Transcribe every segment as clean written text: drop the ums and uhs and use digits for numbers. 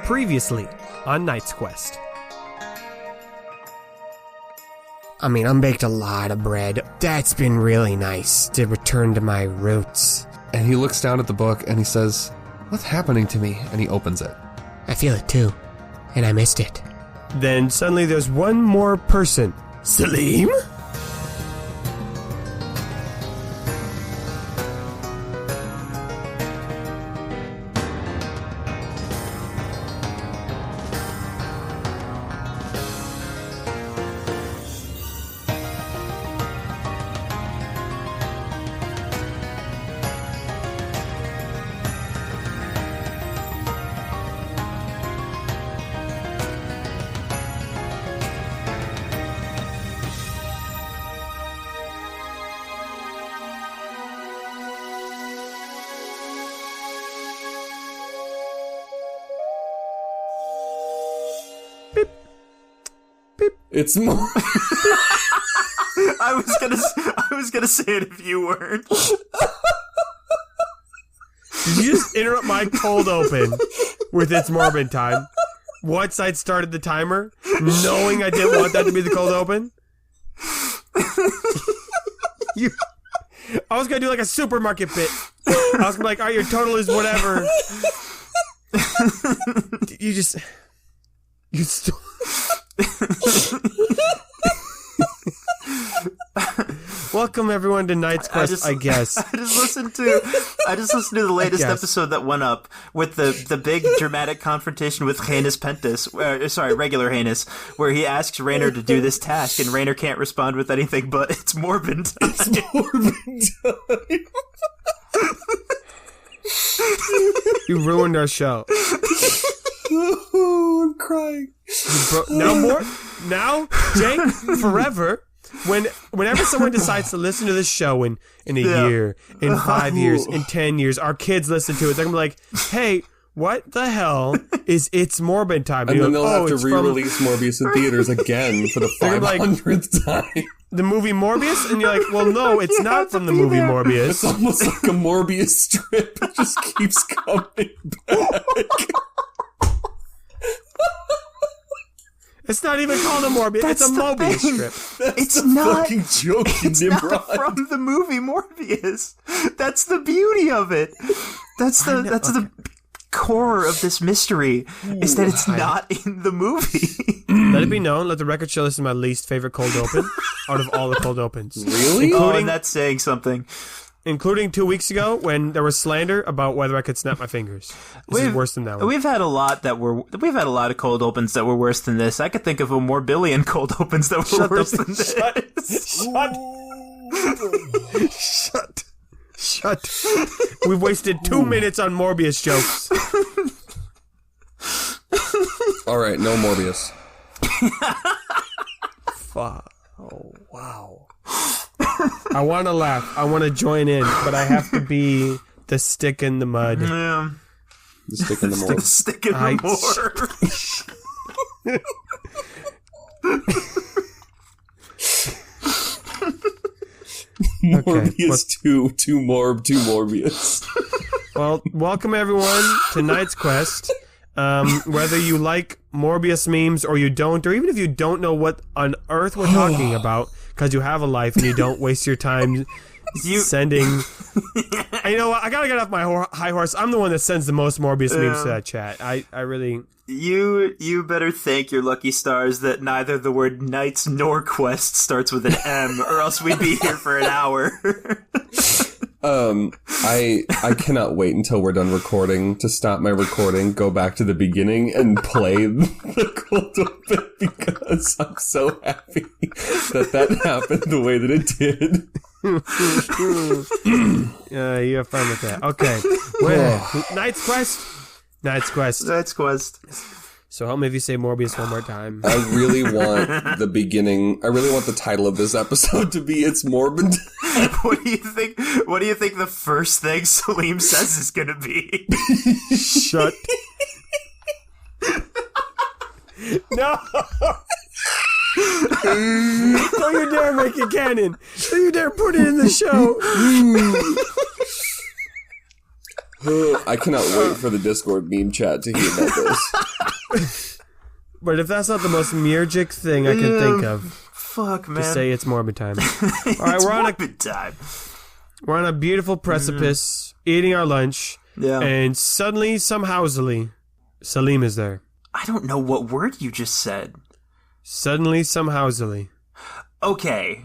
Previously on Knight's Quest. I mean, I baked a lot of bread. That's been really nice to return to my roots. And he looks down at the book and he says, "What's happening to me?" And he opens it. I feel it too. And I missed it. Then suddenly there's one more person. Salim? It's more. I was gonna say it if you weren't. Did you just interrupt my cold open with It's Morbid time? Once I'd started the timer, knowing I didn't want that to be the cold open? I was gonna do like a supermarket bit. I was gonna be like, alright, your total is whatever. You still... Welcome everyone to Knight's Quest, I guess. I just listened to the latest episode that went up with the big dramatic confrontation with Heinous Pentus, regular Heinous, where he asks Raynor to do this task and Raynor can't respond with anything but "It's Morbid time." It's Morbid time. You ruined our show. Oh, I'm crying. Now, Jake, forever, whenever someone decides to listen to this show in a year, in 5 years, in 10 years, our kids listen to it, they're going to be like, hey, what the hell is It's Morbid time? And then they'll have to re-release Morbius in theaters again for the 500th time. The movie Morbius? And you're like, well, no, it's not from the movie Morbius. It's almost like a Morbius strip. It just keeps coming back. It's not even called a Morbius. It's a Mobius strip. It's not fucking joke, it's Nimrod. not from the movie Morbius. That's the beauty of it. That's the core of this mystery, is that it's not in the movie. Let it be known, let the record show this is my least favorite cold open out of all the cold opens. Really? And that's saying something. Including 2 weeks ago when there was slander about whether I could snap my fingers. This is worse than that one. We've had a lot of cold opens that were worse than this. I could think of a more billion cold opens that were worse than this. Shut. We've wasted 2 minutes on Morbius jokes. All right, no Morbius. Fuck. Oh, wow. I want to laugh. I want to join in, but I have to be the stick in the mud. Yeah. The stick in the mortar. Stick in the Morbius 2 Morbius. Well, welcome everyone to Knight's Quest. Whether you like Morbius memes or you don't, or even if you don't know what on earth we're talking about, because you have a life and you don't waste your time sending... You know what? I gotta get off my high horse. I'm the one that sends the most Morbius memes to that chat. I really... You better thank your lucky stars that neither the word Knights nor Quest starts with an M, or else we'd be here for an hour. I cannot wait until we're done recording to stop my recording, go back to the beginning, and play the cold open because I'm so happy that happened the way that it did. You have fun with that. Okay. Well, Knight's Quest. So help me if you say Morbius one more time. I really want the beginning. I really want the title of this episode to be "It's Morbid." What do you think? What do you think the first thing Salim says is going to be? Shut. No. Don't you dare make it canon. Don't you dare put it in the show. I cannot wait for the Discord meme chat to hear about this. But if that's not the most Murgic thing I can think of, Fuck, man. just say it's morbid time. It's All right, morbid time. we're on a beautiful precipice, eating our lunch, Yeah. and suddenly, somehow-sily, Salim is there. I don't know what word you just said. Suddenly, somehow-sily. Okay,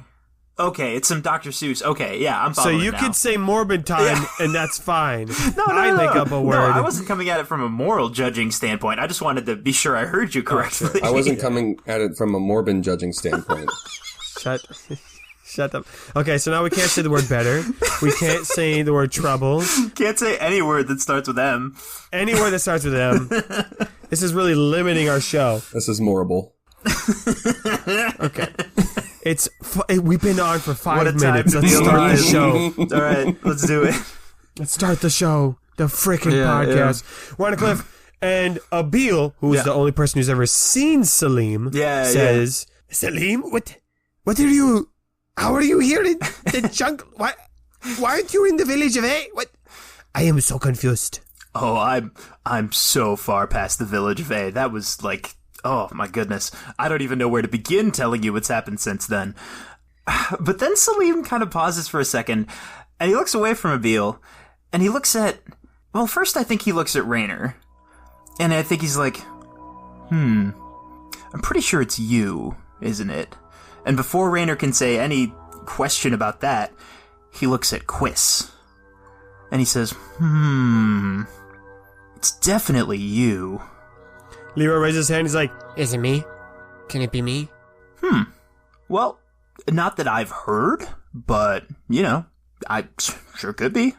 it's some Dr. Seuss. Okay, yeah, I'm So following you now. could say morbid time, and that's fine. No, I make up a word. No, I wasn't coming at it from a moral judging standpoint. I just wanted to be sure I heard you correctly. I wasn't coming at it from a morbid judging standpoint. Shut up. Okay, so now we can't say the word better. We can't say the word trouble. Can't say any word that starts with M. Any word that starts with M. This is really limiting our show. This is morable. Okay. We've been on for 5 What a time minutes. to Let's be start the alive. show. All right, let's do it. Let's start the show. The freaking Yeah, podcast. We're on a cliff, and Abil, who is Yeah. the only person who's ever seen Salim, says, Salim, what are you, how are you here in the jungle? Why aren't you in the village of A? What? I am so confused. Oh, I'm so far past the village of A. That was like, oh my goodness. I don't even know where to begin telling you what's happened since then. But then Salim kind of pauses for a second, and he looks away from Abil, and he looks at, well, first I think he looks at Raynor, and I think he's like, I'm pretty sure it's you, isn't it? And before Raynor can say any question about that, he looks at Quiss, and he says, it's definitely you. Leroy raises his hand. He's like, Is it me? Can it be me? Well, not that I've heard, but, you know, I sure could be.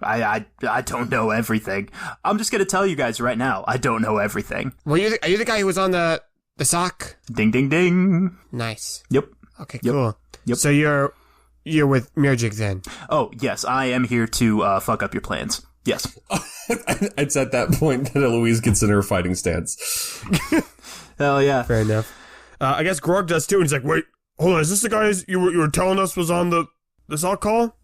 I don't know everything. I'm just going to tell you guys right now, I don't know everything. Well, are you the guy who was on the sock? Ding, ding, ding. Nice. Yep. Okay, Yep. cool. Yep. So you're with Murgic then? Oh, yes, I am here to fuck up your plans. Yes. It's at that point that Eloise gets in her fighting stance. Hell yeah. fair enough. I guess Grog does too, and he's like, wait, hold on, is this the guy you were telling us was on the assault call?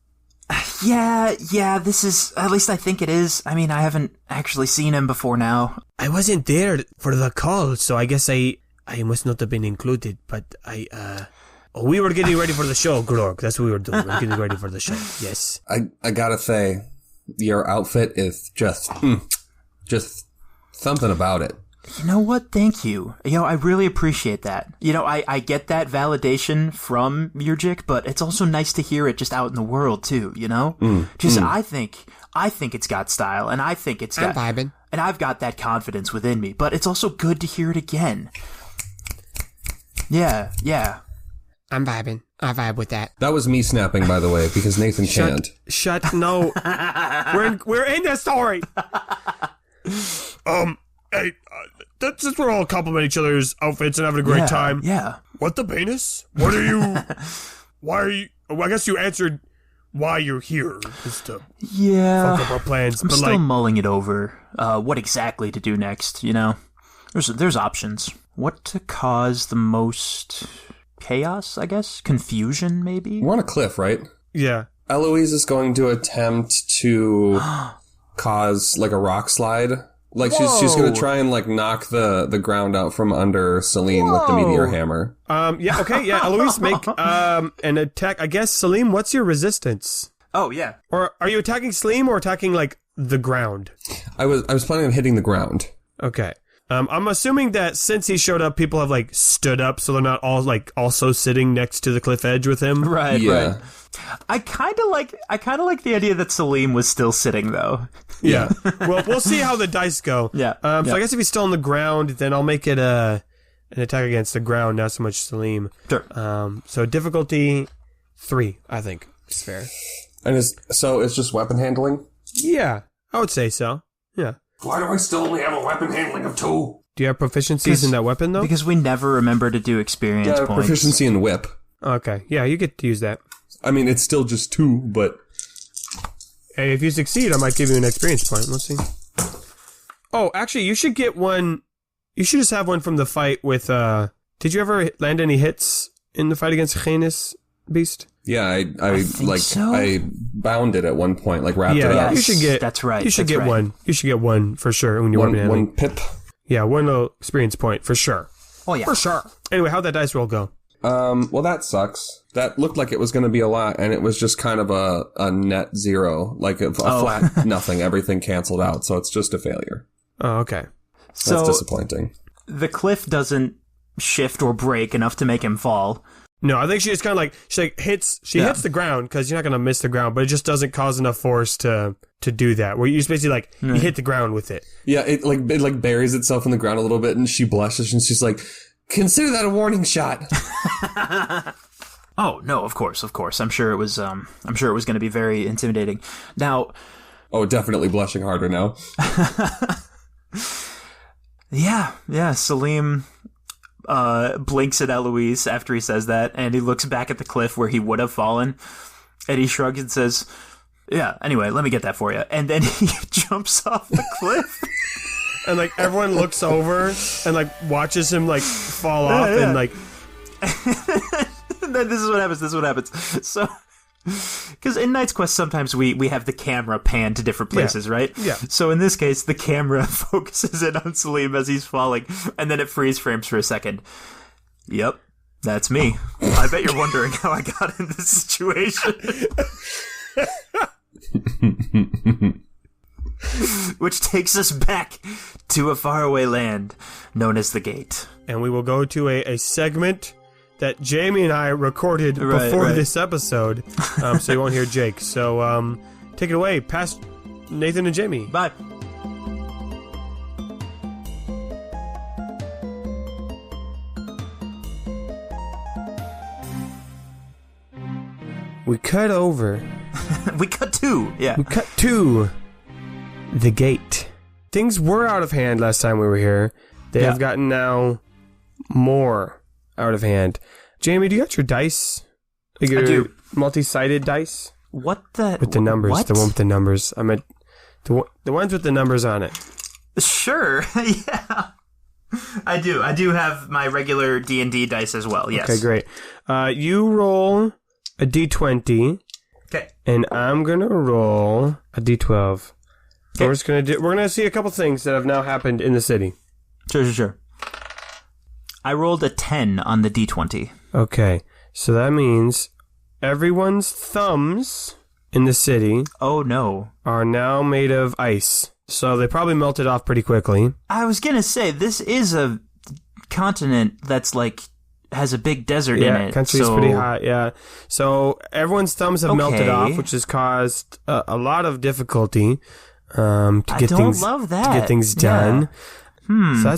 Yeah, this is, at least I think it is. I mean, I haven't actually seen him before now. I wasn't there for the call, so I guess I must not have been included, but we were getting ready for the show, Grog. That's what we were doing. We were getting ready for the show. Yes. I gotta say, your outfit is just something about it. You know what? Thank you. You know, I really appreciate that. You know, I get that validation from Murgic, but it's also nice to hear it just out in the world too, you know? I think it's got style, and I think it's got... I'm vibing. And I've got that confidence within me, but it's also good to hear it again. Yeah. I'm vibing. I vibe with that. That was me snapping, by the way, because Nathan can't. No. we're in the story. Hey, since we're all complimenting each other's outfits and having a great time. Yeah. What the penis? What are you? Why are you? Well, I guess you answered why you're here is to fuck up our plans. I'm but still like, mulling it over. What exactly to do next, you know? There's options. What to cause the most chaos, I guess? Confusion, maybe? We're on a cliff, right? yeah. Eloise is going to attempt to cause like a rock slide. Like she's going to try and like knock the ground out from under Salim with the meteor hammer. Yeah. Okay. Yeah. Eloise, make an attack. I guess Salim, what's your resistance? Oh, yeah. Or are you attacking Salim or attacking like the ground? I was planning on hitting the ground. Okay. I'm assuming that since he showed up, people have like stood up, so they're not all like also sitting next to the cliff edge with him. Right, Yeah. right. I kind of like the idea that Salim was still sitting, though. Yeah. Well, we'll see how the dice go. Yeah. So I guess if he's still on the ground, then I'll make it an attack against the ground, not so much Salim. Sure. So difficulty 3, I think is fair. And it's just weapon handling? Yeah, I would say so. Yeah. Why do I still only have a weapon handling of 2? Do you have proficiencies in that weapon though? Because we never remember to do experience Yeah, points. proficiency in whip. Okay. Yeah, you get to use that. I mean, it's still just 2, but... Hey, if you succeed, I might give you an experience point. Let's see. Oh, actually, you should get one. You should just have one from the fight with, did you ever land any hits in the fight against Canis Beast? Yeah, I think so. I bound it at one point, like wrapped it Yeah, up. you should get. That's right. You should that's get right. one. You should get one for sure when you're working at One it. pip. Yeah, one little experience point for sure. Oh yeah. For sure. Anyway, how'd that dice roll go? Well, that sucks. That looked like it was going to be a lot, and it was just kind of a net zero, like a flat nothing. Everything canceled out, so it's just a failure. Oh, okay. That's So disappointing. the cliff doesn't shift or break enough to make him fall. No, I think she just kind of like hits the ground because you're not gonna miss the ground, but it just doesn't cause enough force to do that. Where you just basically like you hit the ground with it. Yeah, it buries itself in the ground a little bit, and she blushes, and she's like, "Consider that a warning shot." Oh no, of course. I'm sure it was going to be very intimidating. Now, Oh, definitely blushing harder now. yeah. Salim blinks at Eloise after he says that, and he looks back at the cliff where he would have fallen, and he shrugs and says, "Yeah. Anyway, let me get that for you." And then he jumps off the cliff. And like everyone looks over and like watches him like fall off and like. And then this is what happens. So, because in Knight's Quest sometimes we have the camera pan to different places, right? Yeah. So in this case, the camera focuses in on Salim as he's falling, and then it freeze frames for a second. Yep, that's me. I bet you're wondering how I got in this situation. Which takes us back to a faraway land known as the Gate. And we will go to a segment that Jamie and I recorded before this episode, so you won't hear Jake. So take it away, past Nathan and Jamie. Bye. We cut over. We cut to, yeah. We cut to the Gate. Things were out of hand last time we were here. They have gotten now more out of hand. Jamie, do you got your dice? Like your I do. Multi-sided dice? What the... With the numbers. What? The one with the numbers. I meant the ones with the numbers on it. Sure, yeah. I do have my regular D&D dice as well, yes. Okay, great. You roll a d20. Okay. And I'm gonna roll a d12. Okay. We're gonna see a couple things that have now happened in the city. Sure. I rolled a 10 on the D20. Okay, so that means everyone's thumbs in the city Oh no. are now made of ice. So they probably melted off pretty quickly. I was gonna say, this is a continent that's like, has a big desert in it. Country's pretty hot, yeah. So everyone's thumbs have melted Okay. off, which has caused a lot of difficulty to get things love that. to get things done. So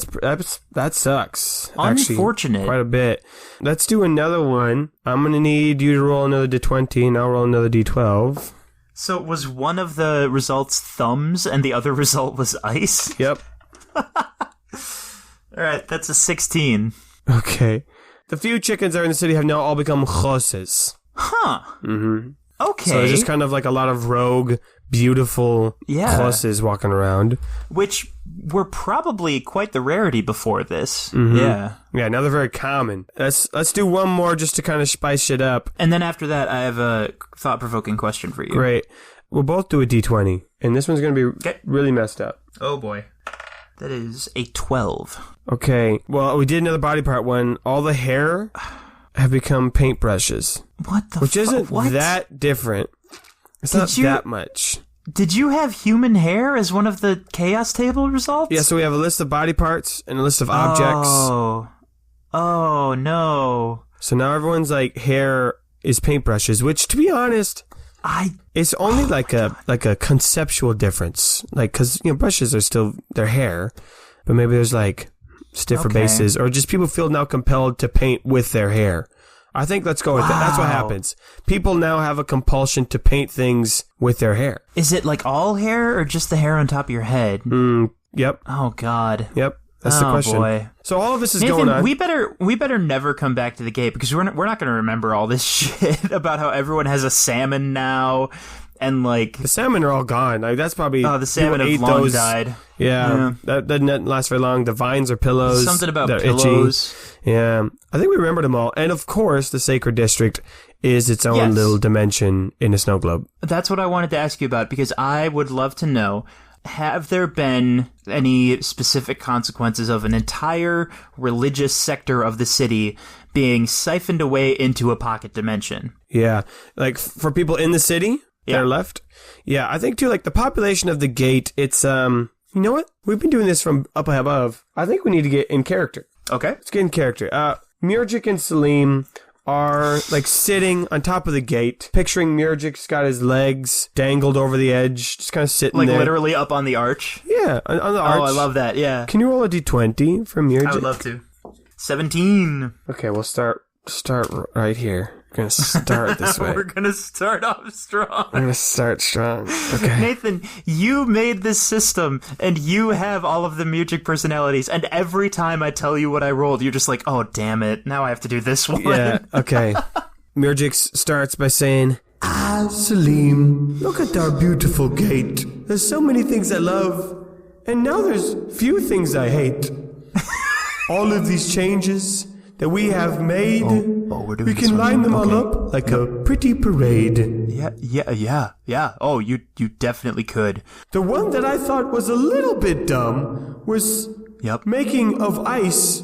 that sucks. Unfortunate. Actually, quite a bit. Let's do another one. I'm gonna need you to roll another d20, and I'll roll another d12. So was one of the results thumbs and the other result was ice? Yep. Alright, that's a 16. Okay. The few chickens that are in the city have now all become choses. Huh. Mm-hmm. Okay. So it's just kind of like a lot of rogue, beautiful choses walking around. Which were probably quite the rarity before this. Mm-hmm. Yeah. Yeah, now they're very common. Let's do one more just to kind of spice it up. And then after that, I have a thought-provoking question for you. Great. We'll both do a d20, and this one's going to be really messed up. Oh, boy. That is a 12. Okay. Well, we did another body part one. All the hair have become paintbrushes. What the Which isn't what? that different. It's Did not you- that much. Did you have human hair as one of the chaos table results? Yeah, so we have a list of body parts and a list of objects. Oh, no. So now everyone's like hair is paintbrushes, which to be honest, it's only like a conceptual difference. Like, cause brushes are still their hair, but maybe there's like stiffer bases, or just people feel now compelled to paint with their hair. I think let's go with that. That's what happens. People now have a compulsion to paint things with their hair. Is it like all hair or just the hair on top of your head? Yep. Oh, God. Yep. That's the question. Boy. So all of this is Nathan, going on. we better never come back to the Gate because we're not going to remember all this shit about how everyone has a salmon now, and like The salmon are all gone. Like, that's probably the salmon people have ate long those. died. Yeah, that doesn't last very long. The vines are pillows. Something about They're pillows. Itchy. Yeah, I think we remembered them all. And of course, the Sacred District is its own Yes. little dimension in a snow globe. That's what I wanted to ask you about, because I would love to know, have there been any specific consequences of an entire religious sector of the city being siphoned away into a pocket dimension? Yeah. Like, for people in the city that Yeah. are left. Yeah, I think, too, like, the population of the gate, it's, you know what? We've been doing this from up above. I think we need to get in character. Okay. Let's get in character. Meurgin and Salim are, like, sitting on top of the gate, picturing Meurgin's got his legs dangled over the edge, just kind of sitting Like there. literally up on the arch? Yeah, on the arch. Oh, I love that, yeah. Can you roll a d20 for Meurgin? I would love to. 17. Okay, we'll start right here. We're gonna start this way. We're gonna start off strong. We're gonna start strong. Okay. Nathan, you made this system, and you have all of the music personalities, and every time I tell you what I rolled, you're just like, oh, damn it, now I have to do this one. Yeah, okay. Meurgin starts by saying, Salim, look at our beautiful gate. There's so many things I love, and now there's few things I hate. All of these changes that we have made, we're doing we this can one. line them all Okay. up like a pretty parade. Yeah. Oh, you definitely could. The one that I thought was a little bit dumb was Yep. making of ice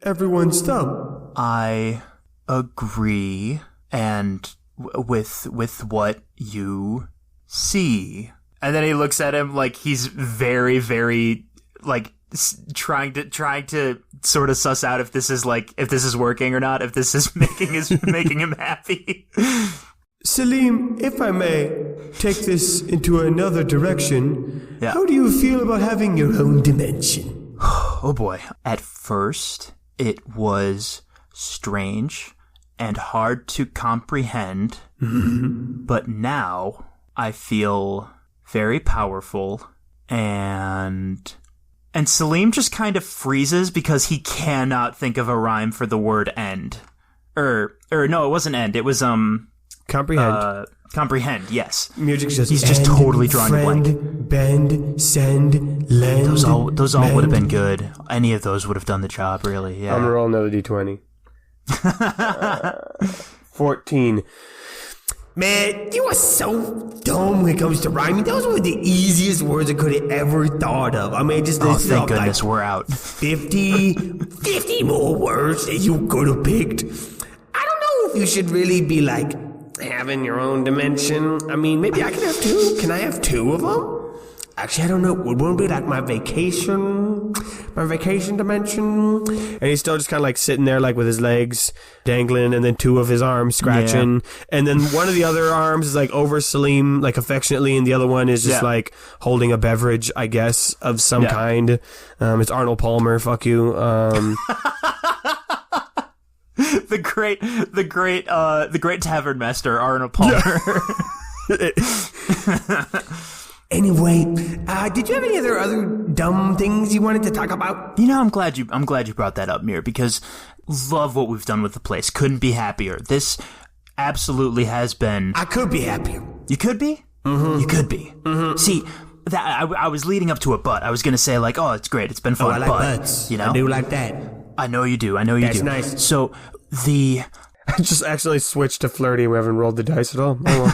everyone's thumb. I agree, and with what you see. And then he looks at him like he's very, very, like, trying to sort of suss out if this is working or not, if this is making him happy. Salim, if I may take this into another direction, Yeah. how do you feel about having your own dimension? Oh boy. At first, it was strange and hard to comprehend, but now I feel very powerful, and Salim just kind of freezes because he cannot think of a rhyme for the word end. No, it wasn't end. It was Comprehend. comprehend. Yes. Music's just He's just end, totally drawing a blank. friend, bend, send, lend. Those all would have been mend. good. Any of those would have done the job, really. Yeah. I'm gonna roll another d20. 14. Man, you are so dumb when it comes to rhyming. Those were the easiest words I could have ever thought of. I mean, just Oh, this thank like goodness we're out. 50 more words that you could have picked. I don't know if you should really be like having your own dimension. I mean, maybe I can have two. Can I have two of them? Actually, I don't know. Would one be like my vacation dimension? And he's still just kind of like sitting there, like with his legs dangling, and then two of his arms scratching, and then one of the other arms is like over Salim, like affectionately, and the other one is just like holding a beverage, I guess, of some kind. It's Arnold Palmer. Fuck you. the great tavern master Arnold Palmer. Anyway, did you have any other dumb things you wanted to talk about? You know, I'm glad you brought that up, Mir, because love what we've done with the place. Couldn't be happier. This absolutely has been. I could be happier. You could be. Mm-hmm. You could be. Mm-hmm. See, that I was leading up to a but. I was gonna say like, oh, it's great. It's been fun. I like but, butts. You know, I do like that. I know you do. That's nice. So the. I just actually switched to flirty. We haven't rolled the dice at all. Oh, well.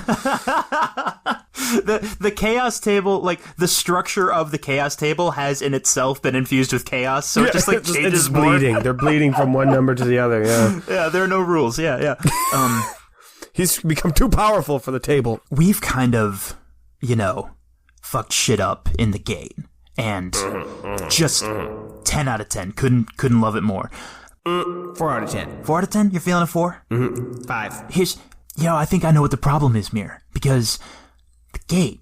The chaos table, like the structure of the chaos table has in itself been infused with chaos, so it just like changes it's more. bleeding. They're bleeding from one number to the other. Yeah, Yeah, there are no rules. Yeah. he's become too powerful for the table. We've kind of, fucked shit up in the gate, and just 10 out of 10. Couldn't love it more. 4 out of 10. 4 out of 10? You're feeling a 4? 5. Here's, I think I know what the problem is, Mir, because the gate,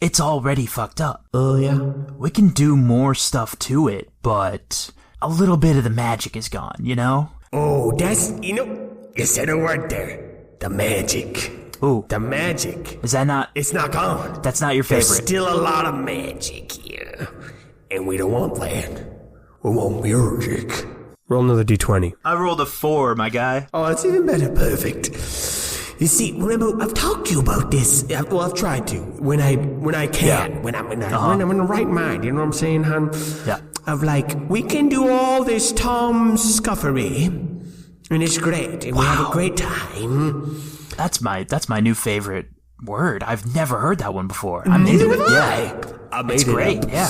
it's already fucked up. Oh, yeah? We can do more stuff to it, but a little bit of the magic is gone, Oh, that's, you said a word there. The magic. Ooh. The magic. Is that not... It's not gone. That's not your There's favorite. still a lot of magic here. And we don't want that. We want music. Roll another d20. I rolled a 4, my guy. Oh, that's even better. Perfect. You see, remember, I've talked to you about this. Well, I've tried to. When I can. When I'm in the right mind. You know what I'm saying, hon? Yeah. Of like, we can do all this Tom scuffery. And it's great. And we have a great time. That's my new favorite word. I've never heard that one before. I'm into it. Yeah. I made It's it great. up. Yeah.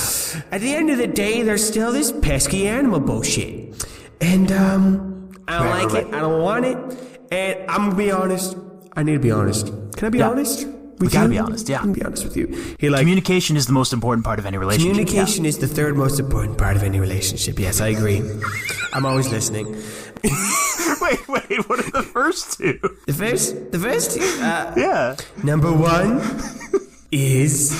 At the end of the day, there's still this pesky animal bullshit. And, I don't like it. I don't want it. And I'm gonna be honest. I need to be honest. Can I be honest? We gotta be honest, yeah. I can be honest with you. Communication is the most important part of any relationship. Communication is the third most important part of any relationship. Yes, I agree. I'm always listening. Wait, what are the first two? The first two? Yeah. Number one is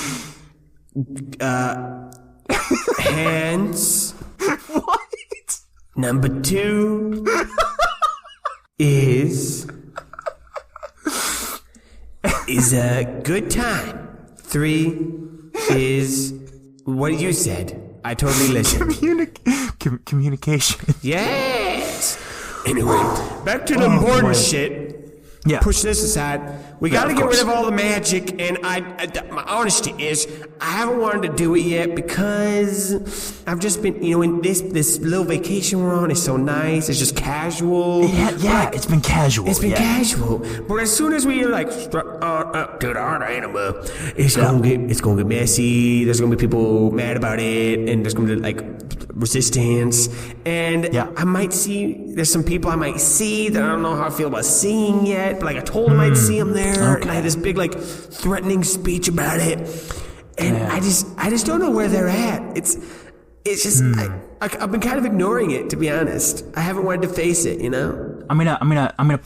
hands. What? Number two is a good time. Three is what you said. I totally listened. Communication. Yes. Anyway, back to the important shit. Yeah. Push this aside. We got to of get course. rid of all the magic, and my honesty is, I haven't wanted to do it yet because I've just been, in this little vacation we're on is so nice. It's just casual. Yeah, it's been casual. It's been casual, but as soon as we to the hard animal, it's gonna get messy. There's gonna be people mad about it, and there's gonna be resistance. And I might see there's some people I might see that I don't know how I feel about seeing yet. But I told them I'd see them there, and I had this big threatening speech about it, and I just don't know where they're at. It's just I've been kind of ignoring it, to be honest. I haven't wanted to face it, I'm gonna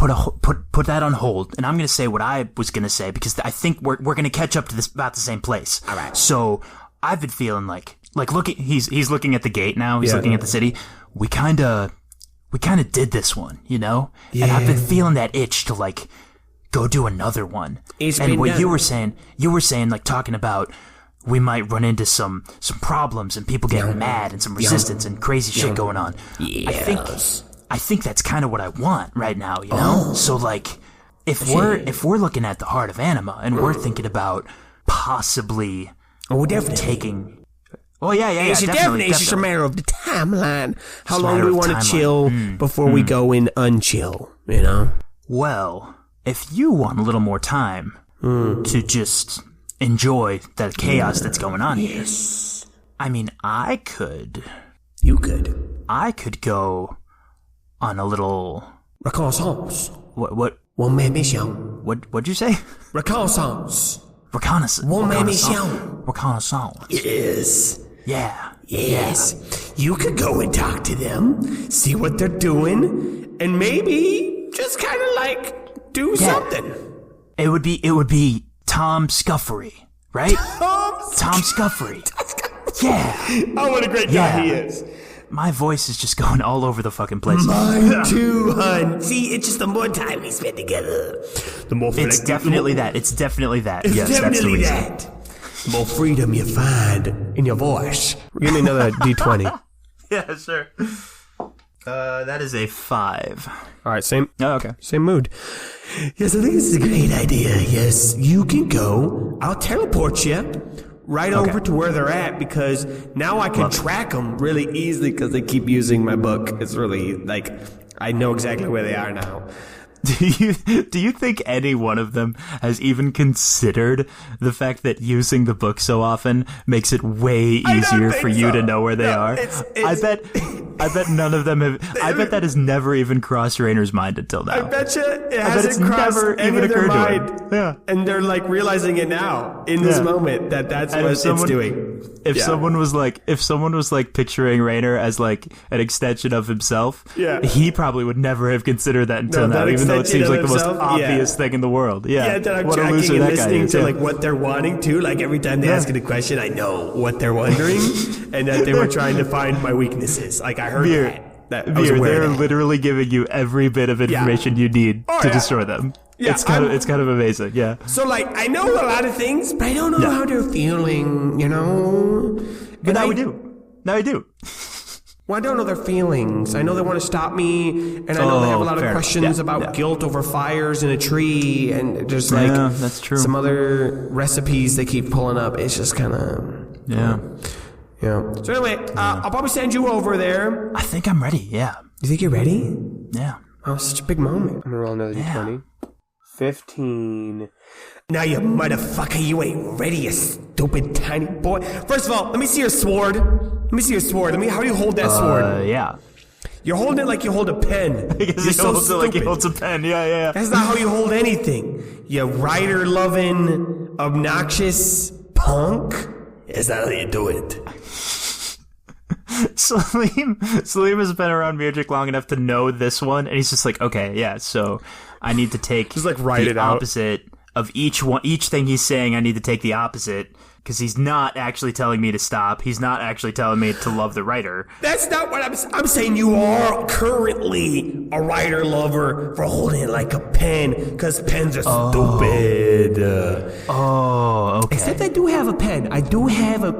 put that on hold, and I'm gonna say what I was gonna say because I think we're gonna catch up to this about the same place. All right. So I've been feeling like he's looking at the gate now. He's looking at the city. We kind of did this one, Yeah. And I've been feeling that itch to go do another one. And what you were saying, talking about we might run into some problems and people getting mad and some resistance and crazy shit going on. Yes. I think that's kind of what I want right now, So if we're looking at the heart of anima and we're thinking about possibly definitely taking. Oh yeah, It's definitely. It's just a matter of the timeline. How It's a long matter do we of want to timeline. chill before we go in unchill? Well, if you want a little more time to just enjoy the chaos that's going on here, I mean, I could. You could. I could go on a little. Reconnaissance. What? One man mission. What'd you say? Reconnaissance. Reconnaissance. One man mission. Reconnaissance. Yes. Yeah. Yes. You could go and talk to them, see what they're doing, and maybe just kind of do something. It would be Tom Scuffery, right? Tom Scuffery. Yeah. Oh, what a great guy he is. My voice is just going all over the fucking place. Mine too, hun. See, it's just the more time we spend together, the more It's definitely that. It's definitely that. It's Yes, that's the definitely reason. that. The more freedom you find in your voice. Give me another D20. Yeah, sure. That is a 5. All right, same. Oh, okay. Same mood. Yes, I think this is a great idea. Yes, you can go. I'll teleport you right over to where they're at because now I can track them really easily because they keep using my book. It's really I know exactly where they are now. Do you think any one of them has even considered the fact that using the book so often makes it way easier for you to know where they are? I bet none of them have. I bet that has never even crossed Rainer's mind until now. I bet you it it's hasn't crossed never any even of their occurred to him. mind. Yeah. And they're realizing it now in this moment that's And what if someone- it's doing. If someone was picturing Rainer as an extension of himself, he probably would never have considered that until now, even though it seems like the most obvious thing in the world. Yeah, that I'm what a tracking loser and that guy listening is. to Yeah. what they're wanting to. Every time they ask it a question, I know what they're wondering, and that they were trying to find my weaknesses. I heard that I was aware they're of that. literally giving you every bit of information you need to destroy them. Yeah, it's kind of amazing. Yeah. So I know a lot of things, but I don't know how they're feeling. But now we do. Now we do. Well, I don't know their feelings. I know they want to stop me, and I know they have a lot of fair enough. questions Yeah, about guilt over fires in a tree, and just that's true. some other recipes they keep pulling up. It's just kind of Yeah. So anyway, I'll probably send you over there. I think I'm ready. Yeah. You think you're ready? Yeah. Oh, such a big moment. I'm gonna roll another d20. 15. Now, you motherfucker, you ain't ready, you stupid tiny boy. First of all, let me see your sword. How do you hold that sword? Yeah. You're holding it like you hold a pen. I guess You're he holds it like he holds a pen. Yeah. That's not how you hold anything. You writer-loving, obnoxious punk. That's not how you do it. Salim has been around Music long enough to know this one, and he's just like, okay, yeah, so I need to take just like write it out. Opposite of each thing he's saying. I need to take the opposite, because he's not actually telling me to stop. He's not actually telling me to love the writer. That's not what I'm saying. You are currently a writer lover for holding it like a pen, because pens are stupid. Okay. Except I do have a pen. I do have a.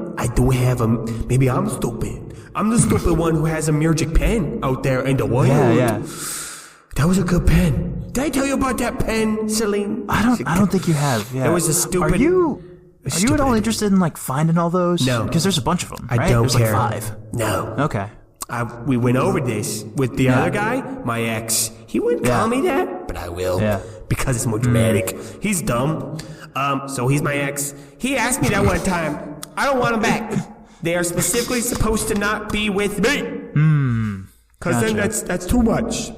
Maybe I'm stupid. I'm the stupid one who has a Murgic pen out there in the world. Yeah. That was a good pen. Did I tell you about that pen, Celine? I don't think you have. Yeah. It was a stupid. Are you at all interested in like finding all those? No, because there's a bunch of them. I right? don't there's care. Like 5. No. Okay. We went over this with the other guy, my ex. He wouldn't call me that, but I will. Yeah. Because it's more dramatic. He's dumb. So he's my ex. He asked me that one time. I don't want him back. They are specifically supposed to not be with me. Because then that's too much.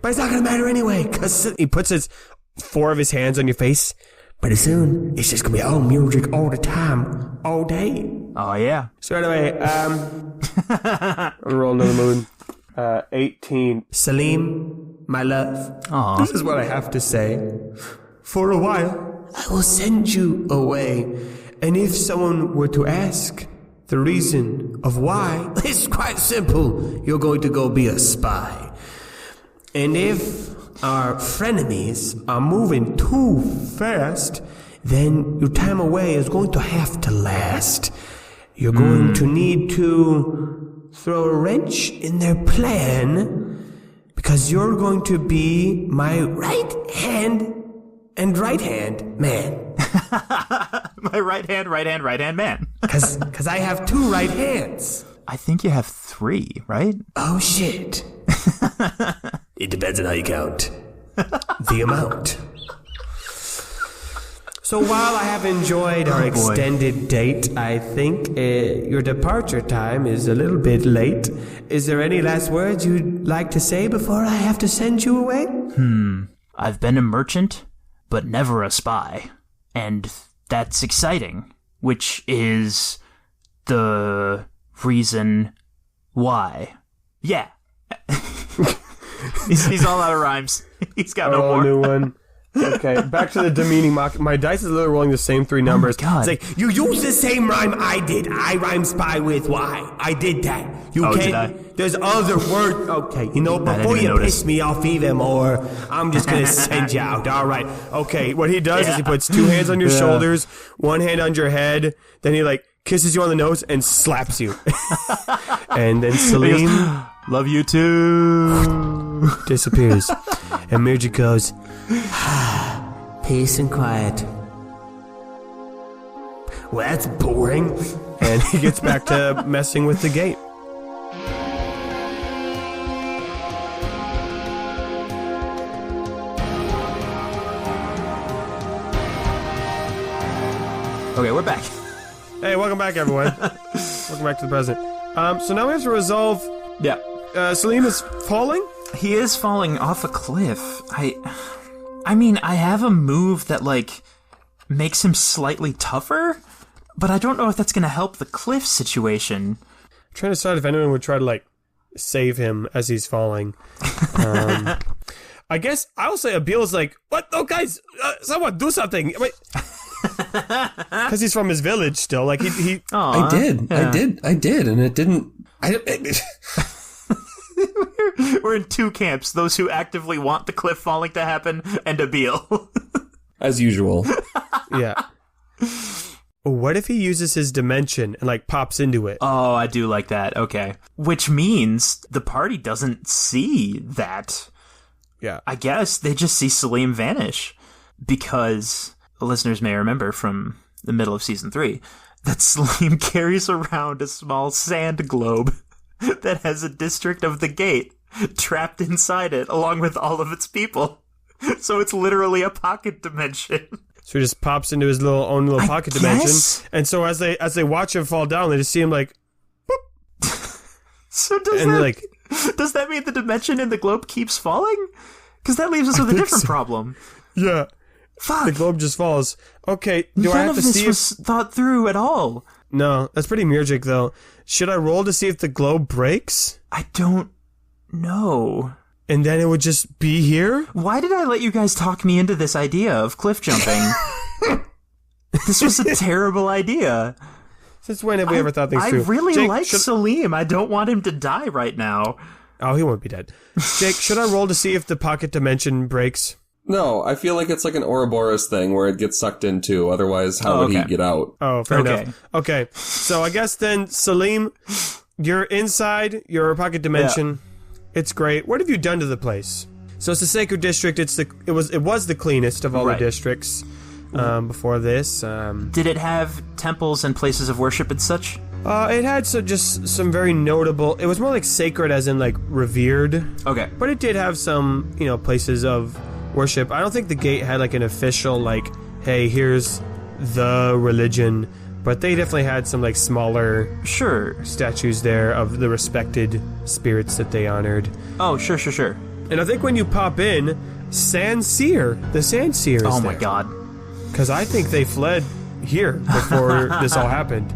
But it's not going to matter anyway. Because He puts 4 of his hands on your face. pretty soon, it's just going to be all music all the time, all day. Oh yeah. So anyway, I'm gonna roll another moon. 18. Salim, my love. Aw. This is what I have to say. For a while, I will send you away. And if someone were to ask the reason of why, it's quite simple. You're going to go be a spy. And if our frenemies are moving too fast, then your time away is going to have to last. You're going to need to throw a wrench in their plan, because you're going to be my right hand man. My right hand man. Because I have 2 right hands. I think you have 3, right? Oh, shit. It depends on how you count the amount. So while I have enjoyed our extended date, I think your departure time is a little bit late. Is there any last words you'd like to say before I have to send you away? I've been a merchant, but never a spy. And that's exciting, which is the reason why. Yeah. he's all out of rhymes. He's got no Roll more. a new one. Okay, back to the demeaning mock. My dice is literally rolling the same 3 numbers. God. It's like, you used the same rhyme I did. I rhyme spy with why. I did that. You Oh, can't. did I? There's other words. Okay, you know, didn't before even you notice. piss me off even more, I'm just going to send you out. All right. Okay, what he does is he puts 2 hands on your shoulders, 1 hand on your head, then he like kisses you on the nose and slaps you. And then Salim Love you too. disappears. And Mirja goes, peace and quiet. Well, that's boring. and he gets back to messing with the gate. Okay, we're back. Hey, welcome back, everyone. Welcome back to the present. So now we have to resolve. Yeah. Salim is falling. He is falling off a cliff. I mean, I have a move that, like, makes him slightly tougher, but I don't know if that's going to help the cliff situation. I'm trying to decide if anyone would try to, like, save him as he's falling. I guess I'll say Abil is like, what? No, guys, someone do something. Because he's from his village still. Like, he I did, and it didn't. We're in 2 camps, those who actively want the cliff falling to happen, and Abil. As usual. yeah. What if he uses his dimension and, like, pops into it? Oh, I do like that. Okay. Which means the party doesn't see that. Yeah. I guess they just see Salim vanish. Because the listeners may remember from the middle of Season 3 that Salim carries around a small sand globe that has a district of the gate trapped inside it, along with all of its people. So it's literally a pocket dimension. So he just pops into his own little pocket dimension. And so as they watch him fall down, they just see him like, boop. So does that mean the dimension in the globe keeps falling? Because that leaves us with a different problem. Yeah. Fuck. The globe just falls. Okay, do I have to see None of this was thought through at all. No, that's pretty Meurgic, though. Should I roll to see if the globe breaks? I don't know. And then it would just be here? Why did I let you guys talk me into this idea of cliff jumping? This was a terrible idea. Since when have we ever thought things through? I really Jake, like Salim. I don't want him to die right now. Oh, he won't be dead. Jake, should I roll to see if the pocket dimension breaks? No, I feel like it's like an Ouroboros thing where it gets sucked into. Otherwise, how would he get out? Oh, fair enough. Okay, so I guess then, Salim, you're inside your pocket dimension. Yeah. It's great. What have you done to the place? So it's the Sacred District. It was the cleanest of all the districts before this. Did it have temples and places of worship and such? It had just some very notable. It was more like sacred, as in like revered. Okay, but it did have some places of worship. I don't think the gate had like an official like, hey, here's the religion. But they definitely had some like smaller statues there of the respected spirits that they honored. Oh, sure. And I think when you pop in, the Sand Seer is there. Oh my god. Because I think they fled here before this all happened.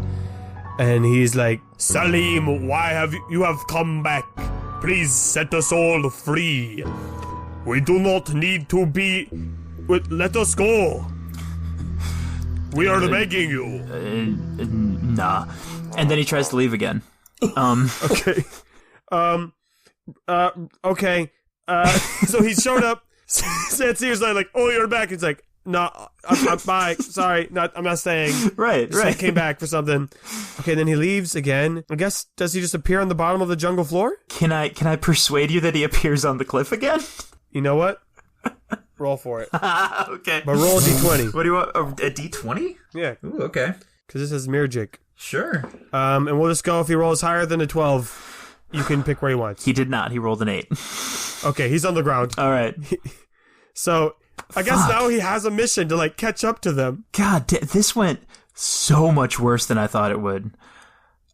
And he's like, Salim, why have you have come back? Please set us all free. We do not need to be... Let us go. We are begging you. Nah. And then he tries to leave again. Okay. Okay. So he showed up. Sanseer's like, oh, you're back. He's like, no, I'm bye. Sorry, I'm not staying. Right. I came back for something. Okay, then he leaves again. I guess, does he just appear on the bottom of the jungle floor? Can I persuade you that he appears on the cliff again? You know what? Roll for it. Okay. But roll a d20. What do you want? A d20? Yeah. Ooh, okay. Because this is Meurgic. Sure. And we'll just go, if he rolls higher than a 12, you can pick where he wants. He did not. He rolled an 8. Okay, he's on the ground. All right. So, I guess now he has a mission to, like, catch up to them. God, this went so much worse than I thought it would.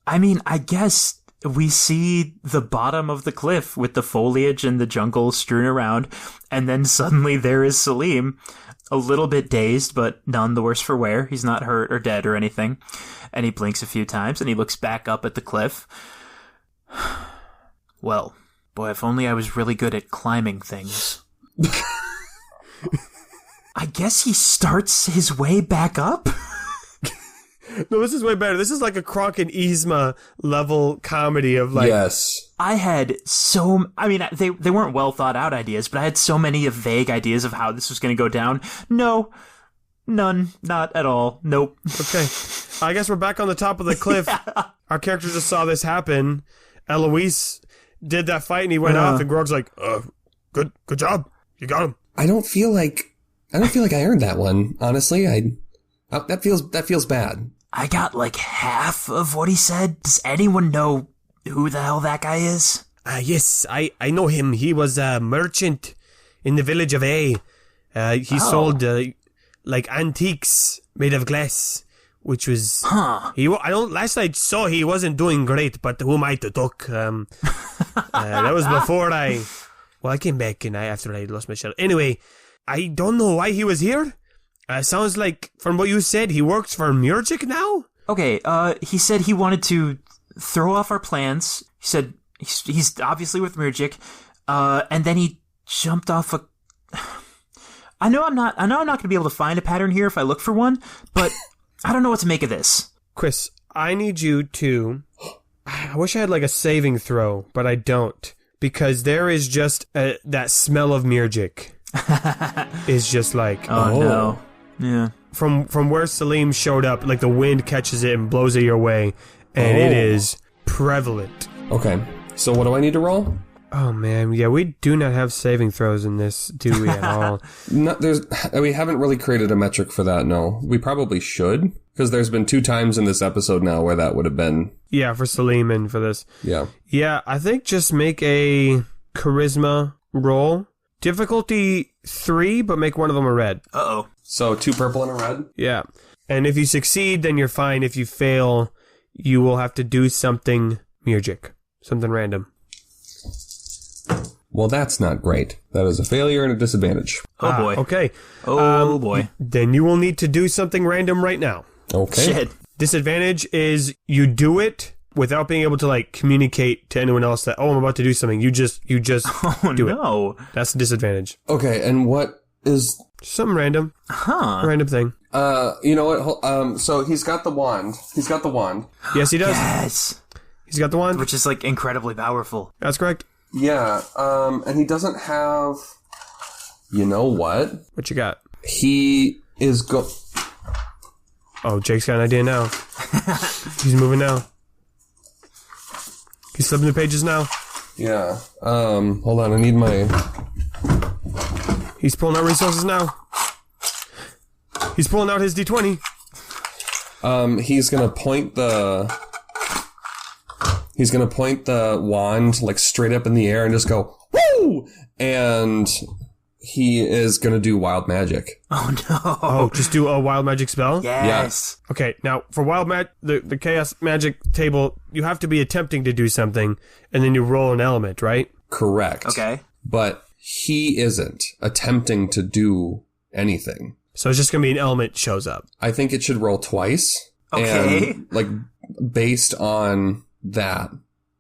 I mean, I guess we see the bottom of the cliff with the foliage and the jungle strewn around, and then suddenly there is Salim, a little bit dazed, but none the worse for wear. He's not hurt or dead or anything. And he blinks a few times, and he looks back up at the cliff. Well, boy, if only I was really good at climbing things. I guess he starts his way back up? No, this is way better. This is like a Kronk and Yzma level comedy of like... Yes. I had they weren't well thought out ideas, but I had so many vague ideas of how this was going to go down. No, none, not at all. Nope. Okay. I guess we're back on the top of the cliff. Yeah. Our characters just saw this happen. Eloise did that fight and he went off and Grog's like, good job. You got him. I don't feel like I earned that one. Honestly, that feels bad. I got like half of what he said. Does anyone know who the hell that guy is? Yes, I know him. He was a merchant in the village of A. He sold like antiques made of glass, which was last I saw he wasn't doing great, but who am I to talk? That was before I came back and after I lost my shell. Anyway, I don't know why he was here. Sounds like, from what you said, he works for Meurgic now? Okay, he said he wanted to throw off our plans. He said he's obviously with Meurgic, and then he jumped off a... I know I'm not going to be able to find a pattern here if I look for one, but I don't know what to make of this. Chris, I need you to... I wish I had like a saving throw, but I don't. Because there is just that smell of Meurgic. Is just like... Oh, no. Yeah. From where Salim showed up, like the wind catches it and blows it your way, and it is prevalent. Okay, so what do I need to roll? Oh man, yeah, we do not have saving throws in this, do we at all? We haven't really created a metric for that. No, we probably should, because there's been 2 times in this episode now where that would have been. Yeah, for Salim and for this. Yeah. Yeah, I think just make a charisma roll. Difficulty 3, but make one of them a red. Uh-oh. So 2 purple and a red? Yeah. And if you succeed, then you're fine. If you fail, you will have to do something meurgic. Something random. Well, that's not great. That is a failure and a disadvantage. Oh, boy. Okay. Oh, boy. Then you will need to do something random right now. Okay. Shit. Disadvantage is you do it without being able to like communicate to anyone else that, oh, I'm about to do something. You just do it. That's the disadvantage. Okay, and what is... Something random. Huh. Random thing. You know what? So he's got the wand. Yes, he does. Yes. He's got the wand. Which is, like, incredibly powerful. That's correct. Yeah, and he doesn't have... You know what? What you got? He is Oh, Jake's got an idea now. He's moving now. He's flipping the pages now. Yeah. Hold on, I need my... He's pulling out resources now. He's pulling out his D20. He's gonna point the wand, like, straight up in the air and just go, woo! And he is gonna do wild magic. Oh, no. Oh, just do a wild magic spell? Yes. Okay, now, for wild the chaos magic table, you have to be attempting to do something, and then you roll an element, right? Correct. Okay. But he isn't attempting to do anything. So it's just gonna be an element shows up. I think it should roll twice. Okay. And, like, based on that,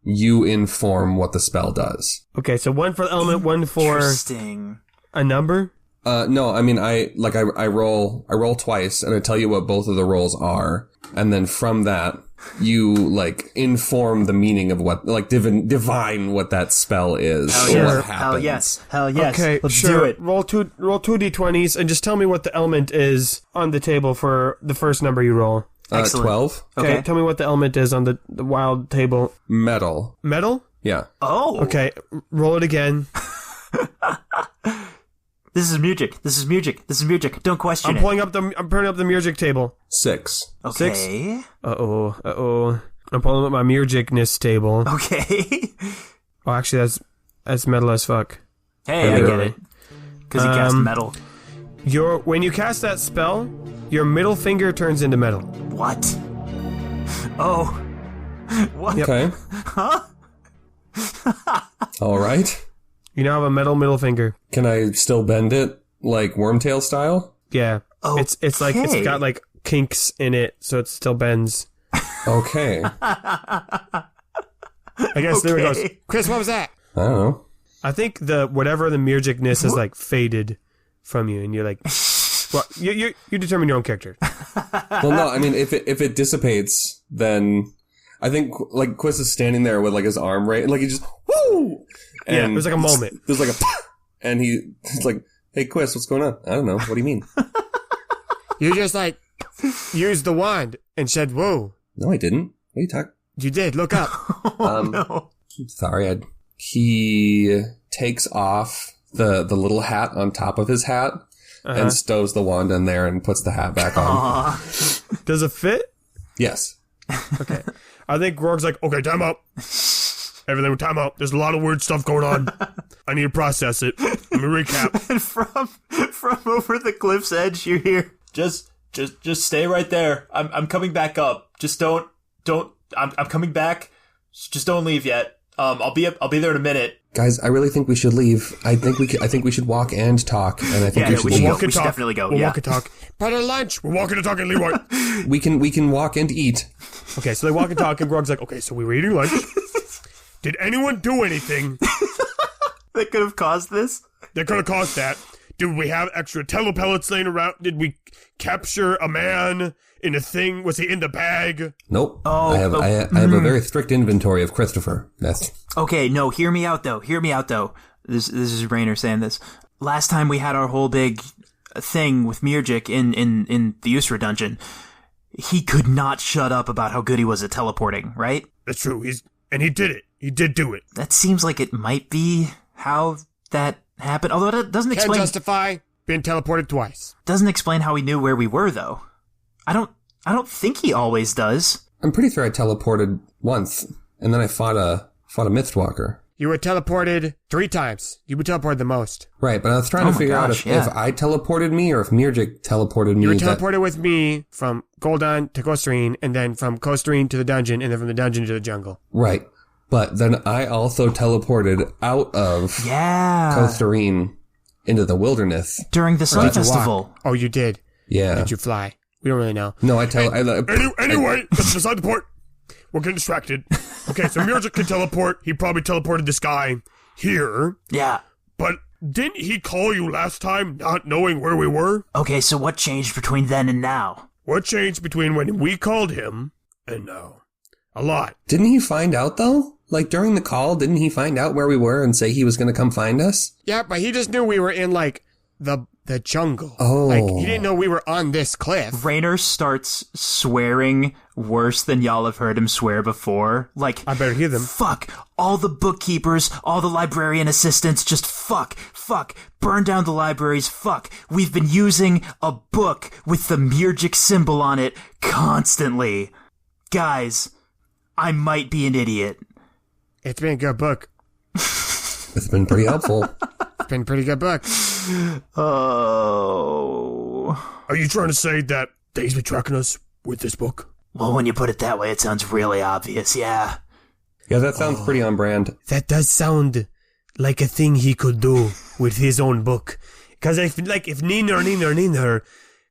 you inform what the spell does. Okay, so one for the element, one for Interesting. a number? No, I mean, I roll twice, and I tell you what both of the rolls are, and then from that, you, like, inform the meaning of what, like, divine what that spell is. Hell or yes. what happens. Hell yes. Hell yes. Okay, Let's sure. do it. Roll two D20s, and just tell me what the element is on the table for the first number you roll. Excellent. 12. Okay, tell me what the element is on the wild table. Metal. Metal? Yeah. Oh. Okay, roll it again. This is music. This is music. This is music. Don't question I'm it. pulling up the music table. 6. Okay. Uh-oh. I'm pulling up my musicness table. Okay. Oh, actually, that's metal as fuck. Hey, I get it. Because he cast metal. When you cast that spell, your middle finger turns into metal. What? Oh. What? Okay. Huh? All right. You now have a metal middle finger. Can I still bend it, like Wormtail style? Yeah. Oh, It's like it's got like kinks in it, so it still bends. Okay. I guess there it goes. Chris, what was that? I don't know. I think whatever the musicness has like faded from you, and you're like, well, you determine your own character. Well, no, I mean, if it dissipates, then I think, like, Quiz is standing there with, like, his arm right, and, like, he just, woo! And Yeah, there's like a moment. There's like a, and he's like, hey, Quiz, what's going on? I don't know. What do you mean? You just like used the wand and said, "Whoa." No, I didn't. What are you talking? You did. Look up. No. Sorry, he takes off the little hat on top of his hat and stows the wand in there and puts the hat back on. Does it fit? Yes. Okay. I think Grog's like, okay, time out. Everything, time out. There's a lot of weird stuff going on. I need to process it. Let me recap. And from over the cliff's edge, you hear, just stay right there. I'm coming back up. Just don't. I'm coming back. Just don't leave yet. I'll be there in a minute. Guys, I really think we should leave. I think we should walk and talk, and I think we should walk and should talk. definitely go. We'll Yeah. walk and talk. But at lunch, we're walking and talking, Leroy. We can walk and eat. Okay, so they walk and talk, and Grog's like, okay, so we were eating lunch. Did anyone do anything That could have caused this. that could have caused that? Did we have extra telepellets laying around? Did we capture a man in a thing? Was he in the bag? Nope. Oh, I have a very strict inventory of Christopher. That's Okay, no, hear me out though. This is Rainer saying this. Last time we had our whole big thing with Mirjik in the Usra dungeon, he could not shut up about how good he was at teleporting, right? That's true. He did it. He did do it. That seems like it might be how that happened. Although it doesn't Can't explain justify being teleported twice. doesn't explain how he knew where we were though. I don't think he always does. I'm pretty sure I teleported once, and then I fought a Mythwalker. You were teleported 3 times. You were teleported the most. Right, but I was trying to figure out if I teleported me or if Meurgin teleported me. You were teleported with me from Goldon to Costerine, and then from Costerine to the dungeon, and then from the dungeon to the jungle. Right. But then I also teleported out of Costerine into the wilderness. During the Sun Festival. Oh, you did? Yeah. Did you fly? We don't really know. No, Anyway, that's beside the point. We're getting distracted. Okay, so Meurgin can teleport. He probably teleported this guy here. Yeah. But didn't he call you last time, not knowing where we were? Okay, so what changed between then and now? What changed between when we called him and now? A lot. Didn't he find out, though? Like, during the call, didn't he find out where we were and say he was going to come find us? Yeah, but he just knew we were in, like, the jungle. Oh. Like, he didn't know we were on this cliff. Rainer starts swearing worse than y'all have heard him swear before. Like, I better hear them. Fuck. All the bookkeepers, all the librarian assistants, just fuck. Burn down the libraries, fuck. We've been using a book with the Meurgin symbol on it constantly. Guys, I might be an idiot. It's been a good book. It's been pretty helpful. It's been a pretty good book. Oh. Are you trying to say that he's been tracking us with this book? Well, when you put it that way, it sounds really obvious, yeah. Yeah, that sounds pretty on brand. That does sound like a thing he could do with his own book. Because if Niner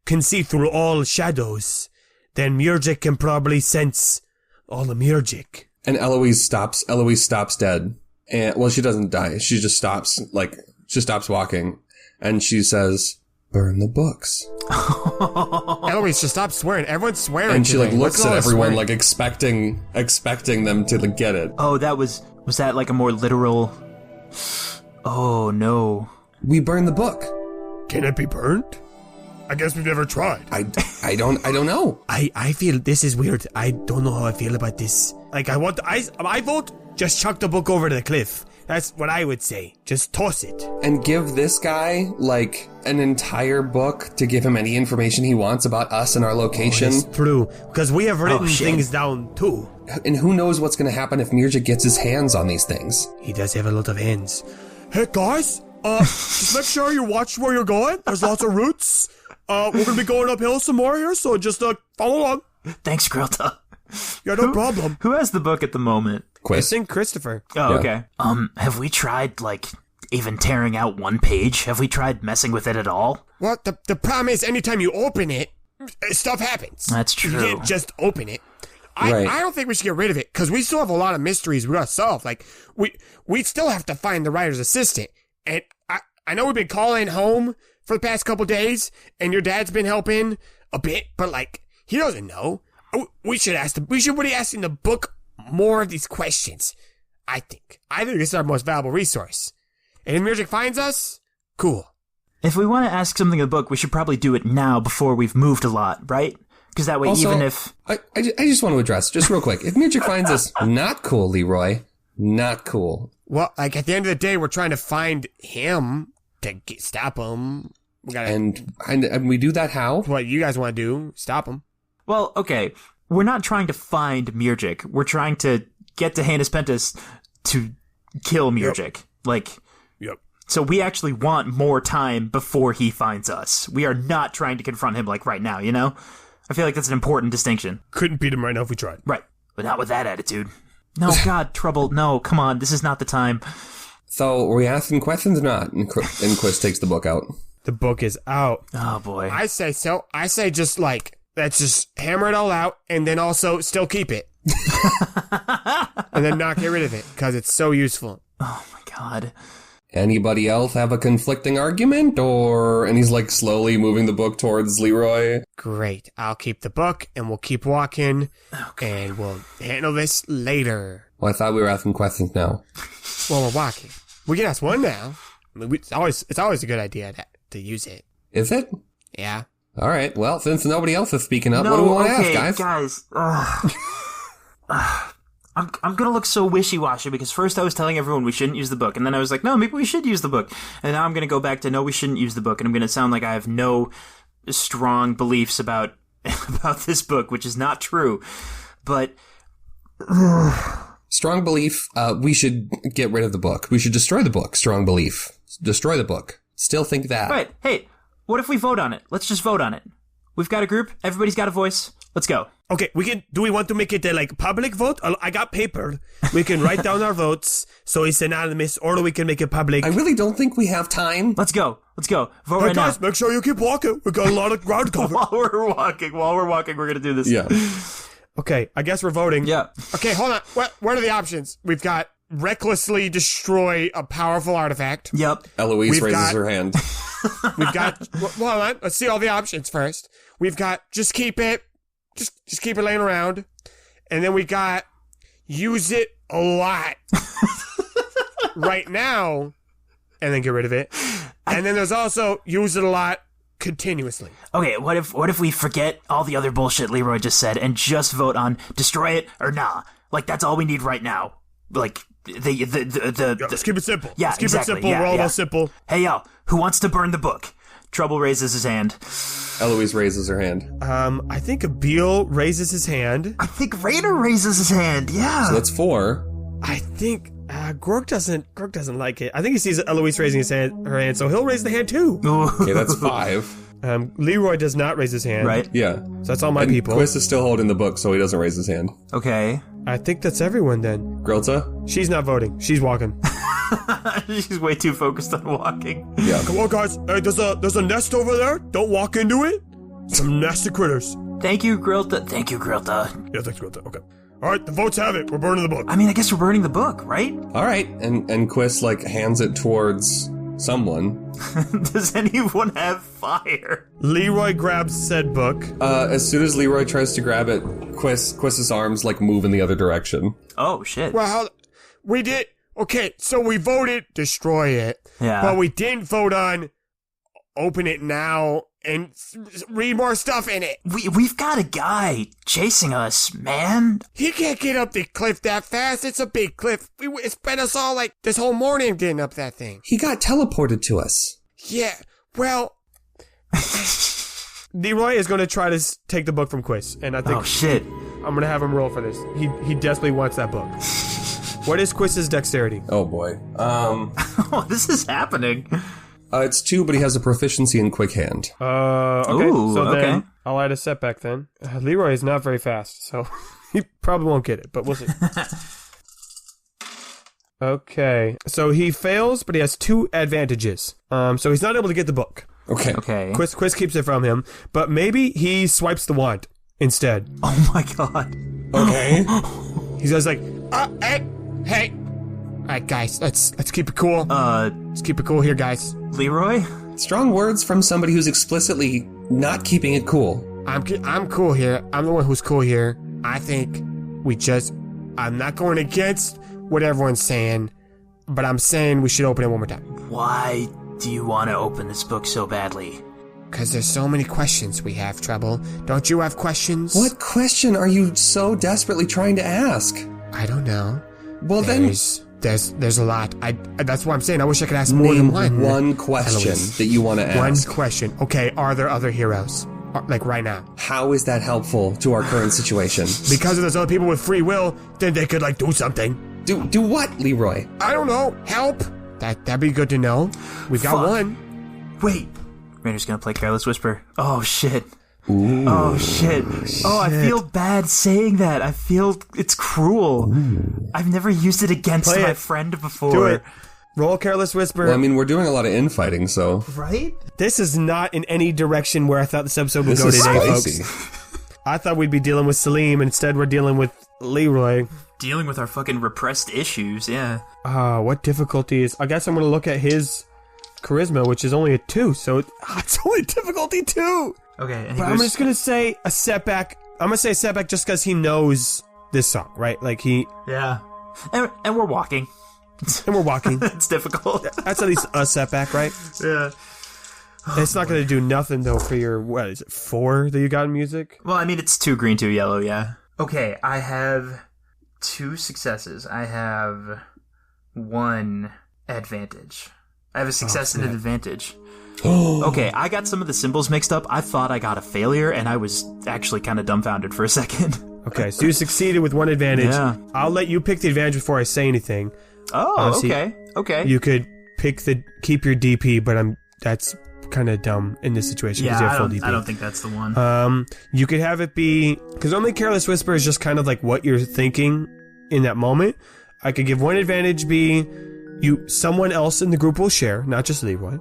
can see through all shadows, then Meurgin can probably sense all the Meurgin. And Eloise stops dead. And, well, she doesn't die. She just stops walking. And she says, burn the books. Eloise, just stop swearing. Everyone's swearing. And she, like, looks at everyone, swearing? like, expecting them to, like, get it. Oh, was that like a more literal... Oh, no. We burn the book. Can it be burned? I guess we've never tried. I don't know. I feel this is weird. I don't know how I feel about this. Like, I vote, just chuck the book over the cliff. That's what I would say. Just toss it. And give this guy, like, an entire book to give him any information he wants about us and our location. That's true. Because we have written things down, too. And who knows what's going to happen if Meurgin gets his hands on these things. He does have a lot of hands. Hey, guys, just make sure you watch where you're going. There's lots of routes. We're going to be going uphill some more here, so just follow along. Thanks, Grillta. Yeah, no problem. Who has the book at the moment? I think Christopher. Oh, yeah. Okay. Have we tried, like, even tearing out one page? Have we tried messing with it at all? Well, the problem is anytime you open it, stuff happens. That's true. You can't just open it. Right. I don't think we should get rid of it, because we still have a lot of mysteries we gotta solve. Like, we still have to find the writer's assistant. And I know we've been calling home for the past couple days, and your dad's been helping a bit, but, like, he doesn't know. We should be asking the book more of these questions. I think this is our most valuable resource. And if Meurgin finds us, cool. If we want to ask something of the book, we should probably do it now before we've moved a lot, right? Because that way, also, even if... I just want to address, just real quick, if Meurgin finds us, not cool, Leroy. Not cool. Well, like, at the end of the day, we're trying to find him to stop him. And we do that how? What you guys want to do, stop him. Well, okay, we're not trying to find Meurgin. We're trying to get to Hannes Pentis to kill Meurgin. Yep. So we actually want more time before he finds us. We are not trying to confront him, like, right now, you know? I feel like that's an important distinction. Couldn't beat him right now if we tried. Right. But not with that attitude. No, God, Trouble, no, come on, this is not the time. So, are we asking questions or not? And Chris takes the book out. The book is out. Oh, boy. I say so. I say just, like, let's just hammer it all out and then also still keep it. And then not get rid of it, because it's so useful. Oh, my God. Anybody else have a conflicting argument? And he's, like, slowly moving the book towards Leroy. Great. I'll keep the book, and we'll keep walking, and we'll handle this later. Well, I thought we were asking questions now. Well, we're walking. We can ask one now. I mean, it's always a good idea to use it. Is it? Yeah. All right. Well, since nobody else is speaking up, what do we want to ask, guys? I'm gonna look so wishy-washy because first I was telling everyone we shouldn't use the book, and then I was like, no, maybe we should use the book. And now I'm gonna go back to no, we shouldn't use the book, and I'm gonna sound like I have no strong beliefs about this book, which is not true. But Strong belief, we should get rid of the book. We should destroy the book. Strong belief. Destroy the book. Still think that. Right. Hey, what if we vote on it? Let's just vote on it. We've got a group. Everybody's got a voice. Let's go. Okay, do we want to make it a public vote? I got paper. We can write down our votes so it's anonymous, or we can make it public. I really don't think we have time. Let's go. Vote hey right guys, now. make sure you keep walking. We got a lot of ground cover. While we're walking, we're gonna do this. Yeah. Okay, I guess we're voting. Yeah. Okay, hold on. What are the options? We've got recklessly destroy a powerful artifact. Yep. Eloise raises her hand. We've got, well, hold on. Let's see all the options first. We've got just keep it laying around. And then we got use it a lot right now and then get rid of it. And then there's also use it a lot continuously. Okay, what if we forget all the other bullshit Leroy just said and just vote on destroy it or nah? Like, that's all we need right now. Like, let's keep it simple. Yeah, let's keep exactly. it simple. Yeah, We're all yeah. about simple. Hey, yo, who wants to burn the book? Trouble raises his hand. Eloise raises her hand. I think Abil raises his hand. I think Rainer raises his hand. Yeah. So that's 4. I think Grog doesn't like it. I think he sees Eloise raising her hand, so he'll raise the hand too. Okay, that's 5. Leroy does not raise his hand. Right. Yeah. So that's all my And people. Quiz is still holding the book, so he doesn't raise his hand. Okay. I think that's everyone then. Grilta? She's not voting. She's walking. She's way too focused on walking. Yeah. Come on, guys. Hey, there's a nest over there. Don't walk into it. Some nasty critters. Thank you, Grilta. Yeah, thanks, Grota. Okay. All right, the votes have it. We're burning the book. I mean, I guess we're burning the book, right? All right. And Quiz, hands it towards someone. Does anyone have fire? Leroy grabs said book. As soon as Leroy tries to grab it, Quiz's arms, move in the other direction. Oh, shit. Well, we did. Okay, so we voted destroy it. Yeah. But we didn't vote on open it now and read more stuff in it. We've got a guy chasing us, man. He can't get up the cliff that fast. It's a big cliff. It's been us all this whole morning getting up that thing. He got teleported to us. Yeah, well, Leroy is going to try to take the book from Quiz, and I think Oh, shit. I'm going to have him roll for this. He desperately wants that book. What is Quiz's dexterity? Oh boy. Oh, this is happening. It's 2, but he has a proficiency in quick hand. Okay. Ooh, so okay. then I'll add a setback then. Leroy is not very fast, so he probably won't get it, but we'll see. Okay. So he fails, but he has 2 advantages. So he's not able to get the book. Okay. Okay. Quiz keeps it from him, but maybe he swipes the wand instead. Oh, my God. Okay. He's just hey. All right, guys, let's keep it cool. Let's keep it cool here, guys. Leroy? Strong words from somebody who's explicitly not keeping it cool. I'm cool here. I'm the one who's cool here. I think I'm not going against what everyone's saying, but I'm saying we should open it one more time. Why do you want to open this book so badly? Because there's so many questions we have, Trouble. Don't you have questions? What question are you so desperately trying to ask? I don't know. Well, There's a lot. That's what I'm saying. I wish I could ask more than name one question Eloise. that you want to ask. One question. Okay, are there other heroes? Right now. How is that helpful to our current situation? Because if there's other people with free will, then they could, do something. Do what, Leroy? I don't know. Help. That'd be good to know. We've got Fuck. one. Wait. Rainer's gonna play Careless Whisper. Oh, shit. Ooh. Oh, shit. Oh, I feel bad saying that. I feel it's cruel. Ooh. I've never used it against my friend before. Do it. Roll Careless Whisper. Well, I mean, we're doing a lot of infighting, so... Right? This is not in any direction where I thought this episode would go today, spicy. folks. I thought we'd be dealing with Salim, and instead we're dealing with Leroy. Dealing with our fucking repressed issues, yeah. What difficulty is... I guess I'm going to look at his charisma, which is only a 2, so it's only difficulty 2. Okay, and but I'm just going to say a setback. I'm going to say a setback just because he knows this song, right? Yeah. And we're walking. And we're walking. It's difficult. That's at least a setback, right? Yeah. It's not going to do nothing, though, for your, 4 that you got in music? Well, I mean, it's 2 green, 2 yellow, yeah. Okay, I have 2 successes. I have 1 advantage. I have a success and an advantage. Okay, I got some of the symbols mixed up. I thought I got a failure, and I was actually kind of dumbfounded for a second. Okay, so you succeeded with one advantage. Yeah. I'll let you pick the advantage before I say anything. Oh, Honestly, okay. You could keep your DP, but that's kind of dumb in this situation because you have full DP. I don't think that's the one. You could have it be, because only Careless Whisper is just kind of like what you're thinking in that moment. I could give one advantage be someone else in the group will share, not just Leroy.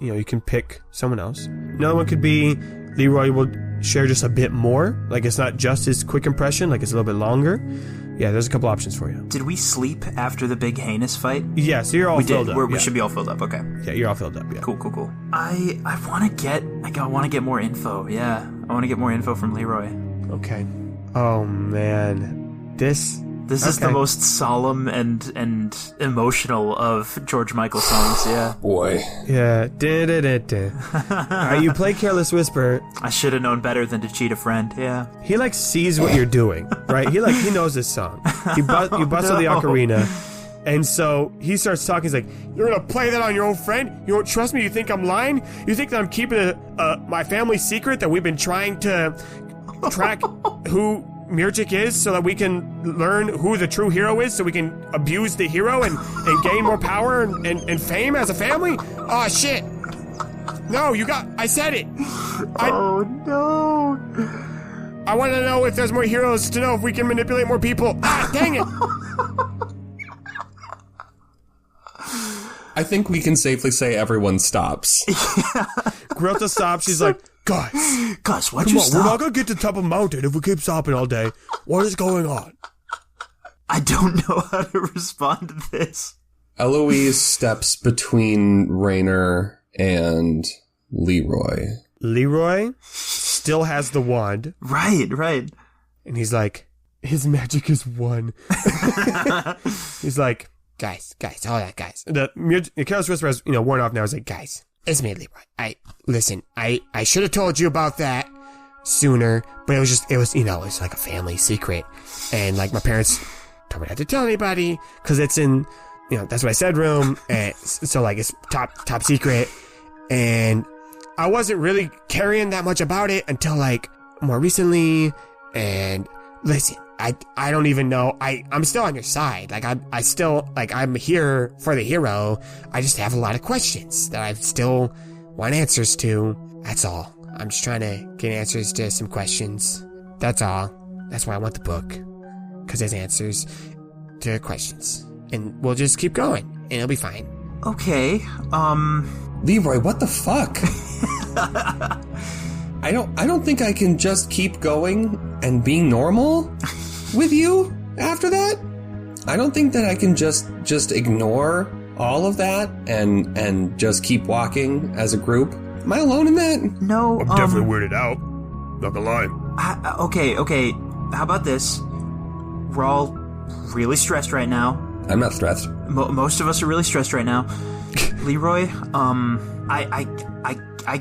You can pick someone else. Another one could be Leroy will share just a bit more. Like it's not just his quick impression, like it's a little bit longer. Yeah, there's a couple options for you. Did we sleep after the big heinous fight? Yeah, so you're all filled up. We should be all filled up. Okay. Yeah, you're all filled up. Yeah. Cool. I want to get more info. Yeah, I want to get more info from Leroy. Okay. Oh man, this is the most solemn and emotional of George Michael songs. Yeah. Boy. Yeah. You play Careless Whisper. I should have known better than to cheat a friend. Yeah. He sees what you're doing, right? He knows this song. You bust out the ocarina, and so he starts talking. He's like, "You're gonna play that on your own friend? You don't trust me? You think I'm lying? You think that I'm keeping my family secret that we've been trying to track who meurgin is so that we can learn who the true hero is, so we can abuse the hero and gain more power and fame as a family? Oh shit! No, I said it. Oh no! I want to know if there's more heroes to know if we can manipulate more people. Ah, dang it! I think we can safely say everyone stops. Grota stops. She's like, guys, why'd come you on, stop? we're not gonna get to the top of a mountain if we keep stopping all day. What is going on? I don't know how to respond to this. Eloise steps between Rainer and Leroy. Leroy still has the wand. Right. And he's like, his magic is 1. He's like, guys, hold on, guys. The Careless Whisper has, worn off now. He's like, guys, it's me, Leroy. I should have told you about that sooner, but it was like a family secret. And like my parents told me not to tell anybody because it's in, that's what I said room. And so like it's top secret. And I wasn't really caring that much about it until like more recently. And listen, I don't even know. I'm still on your side. Like I still like I'm here for the hero. I just have a lot of questions that I still want answers to. That's all. I'm just trying to get answers to some questions. That's all. That's why I want the book, because there's answers to questions, and we'll just keep going, and it'll be fine. Okay. Leroy, what the fuck? I don't think I can just keep going and being normal with you after that. I don't think that I can just ignore all of that and just keep walking as a group. Am I alone in that? No, I'm definitely weirded out. Not gonna lie. Okay. How about this? We're all really stressed right now. I'm not stressed. Most of us are really stressed right now. Leroy, I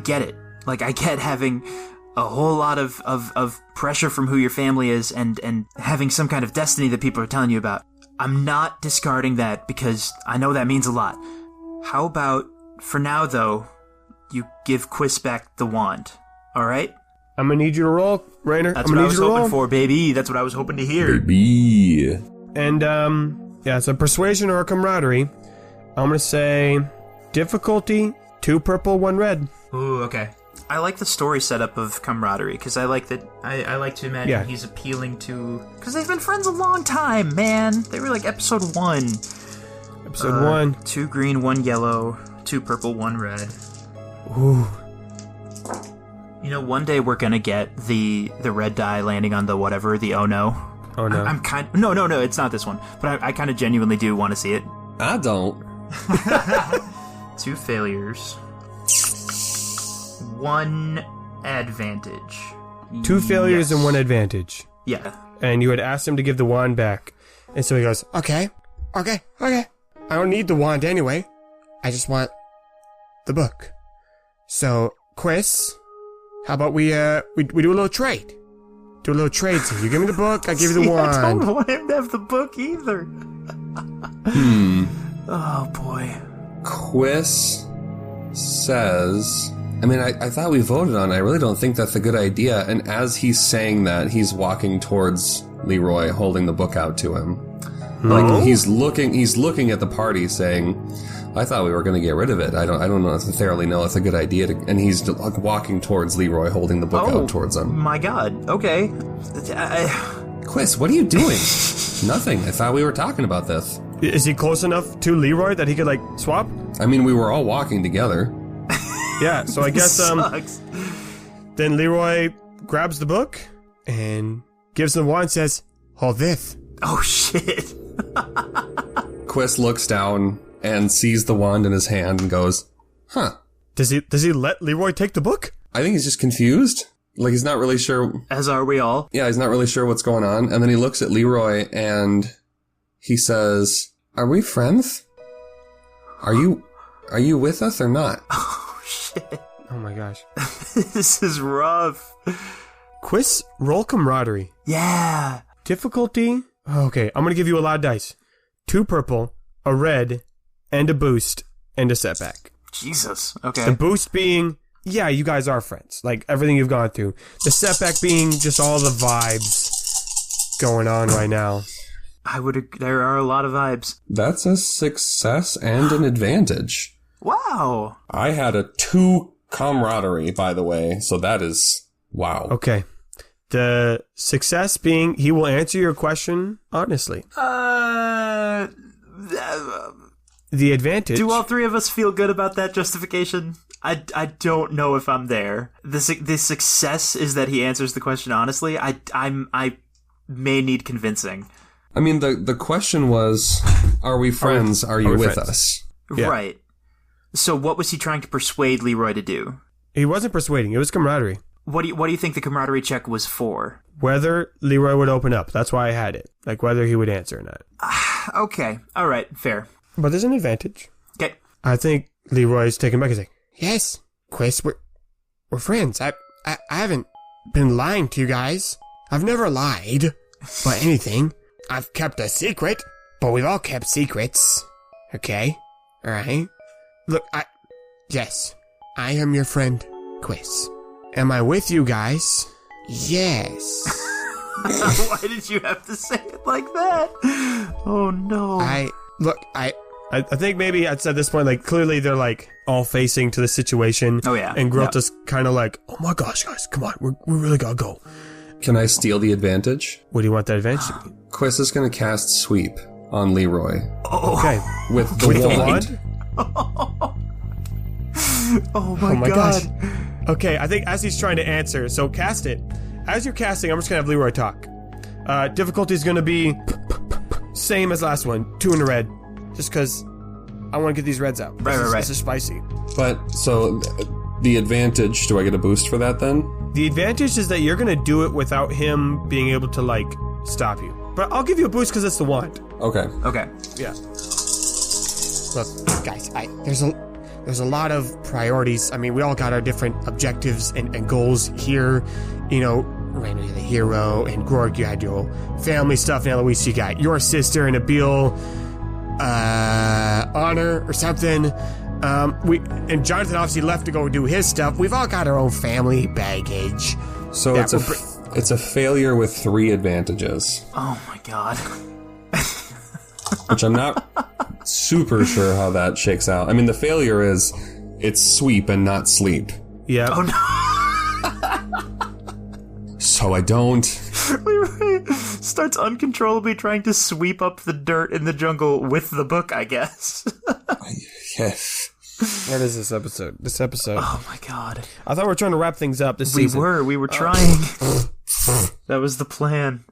get it. Like, I get having a whole lot of pressure from who your family is and having some kind of destiny that people are telling you about. I'm not discarding that because I know that means a lot. How about, for now though, you give Quiz back the wand, alright? I'm gonna need you to roll, Rainer. That's what I was hoping for, baby. That's what I was hoping to hear. Baby. And, it's a persuasion or a camaraderie. I'm gonna say difficulty, 2 purple, 1 red. Ooh, okay. I like the story setup of camaraderie, because I like that. I like to imagine he's appealing to... Because they've been friends a long time, man. They were like episode 1. Episode 1. 2 green, 1 yellow, 2 purple, 1 red. Ooh. One day we're gonna get the red die landing on the whatever, the oh no. Oh no. I'm kind... No, it's not this one. But I kind of genuinely do want to see it. I don't. 2 failures. 1 advantage. 2 failures and 1 advantage. Yeah. And you had asked him to give the wand back. And so he goes, Okay. I don't need the wand anyway. I just want the book. So, Quiz, how about we do a little trade? Do a little trade. So you give me the book, I give you the wand. I don't want him to have the book either. Oh, boy. Quiz says I mean, I thought we voted on it. I really don't think that's a good idea. And as he's saying that, he's walking towards Leroy, holding the book out to him. Like, he's looking at the party saying, I thought we were going to get rid of it. I don't necessarily know it's a good idea to, and he's like walking towards Leroy, holding the book out towards him. My God. Okay. Quiz, what are you doing? Nothing. I thought we were talking about this. Is he close enough to Leroy that he could, like, swap? I mean, we were all walking together. Yeah, so I guess, Sucks. then Leroy grabs the book and gives him the wand and says, hold this. Oh, shit. Quiz looks down and sees the wand in his hand and goes, huh. Does he let Leroy take the book? I think he's just confused. Like, he's not really sure. As are we all. Yeah, he's not really sure what's going on. And then he looks at Leroy and he says, are we friends? Are you with us or not? Oh, shit. Oh my gosh. This is rough. Quiz, roll camaraderie. Yeah. Difficulty? Okay, I'm gonna give you a lot of dice. 2 purple, a red, and a boost, and a setback. Jesus. Okay. The boost being, yeah, you guys are friends. Like, everything you've gone through. The setback being just all the vibes going on right now. There are a lot of vibes. That's a success and an advantage. Wow. I had a 2 camaraderie, by the way, so that is, wow. Okay. The success being, he will answer your question honestly. The advantage... Do all 3 of us feel good about that justification? I don't know if I'm there. The success is that he answers the question honestly. I may need convincing. I mean, the question was, are we friends? Are you with us? Yeah. Right. So what was he trying to persuade Leroy to do? He wasn't persuading. It was camaraderie. What do you think the camaraderie check was for? Whether Leroy would open up. That's why I had it. Like, whether he would answer or not. Okay. All right. Fair. But there's an advantage. Okay. I think Leroy's taken back. He's like, yes, Quiz, we're friends. I haven't been lying to you guys. I've never lied about anything. I've kept a secret, but we've all kept secrets. Okay? Alright? Look, yes, I am your friend, Quiz. Am I with you guys? Yes. Why did you have to say it like that? Oh no. I think maybe at this point, like, clearly they're, like, all facing to the situation. Oh, yeah. And Grota's kind of like, oh my gosh, guys, come on, we really gotta go. Can I steal the advantage? What do you want that advantage to be? Quiz is going to cast Sweep on Leroy. Okay. With the wand. Oh my god. Gosh. Okay, I think as he's trying to answer, so cast it. As you're casting, I'm just gonna have Leroy talk. Difficulty is gonna be same as last one, 2 in a red. Just because I want to get these reds out. Right. This is spicy. But, so, the advantage, do I get a boost for that then? The advantage is that you're gonna do it without him being able to, like, stop you. But I'll give you a boost because it's the wand. Okay. Okay. Yeah. Look, guys, there's a lot of priorities. I mean, we all got our different objectives and goals here. You know, Rainer, you're the hero, and Gorg, you had your family stuff, and Eloise, you got your sister, and Abil, honor or something. And Jonathan obviously left to go do his stuff. We've all got our own family baggage. So it's a failure with 3 advantages. Oh my god. Which I'm not super sure how that shakes out. I mean, the failure is it's sweep and not sleep. Yeah. Oh no. So I don't. Leroy starts uncontrollably trying to sweep up the dirt in the jungle with the book, I guess. Yes. What is this episode? Oh my god. I thought we were trying to wrap things up this season. We were trying. That was the plan.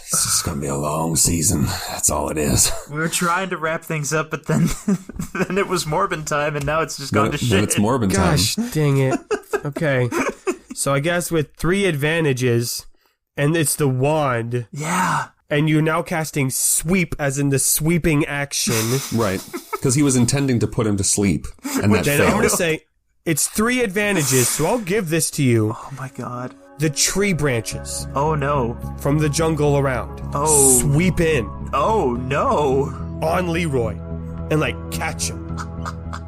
It's just gonna be a long season. That's all it is. We were trying to wrap things up, but then it was Morbin time, and now it's just gone to shit. Then it's Morbin time. Gosh, dang it. Okay. So I guess with 3 advantages, and it's the wand. Yeah. And you're now casting sweep, as in the sweeping action. Right. Because he was intending to put him to sleep, and that Then I'm failed. going to say, it's 3 advantages, so I'll give this to you. Oh my god. The tree branches Oh no. from the jungle around. Oh. Sweep in Oh no. on Leroy and, like, catch him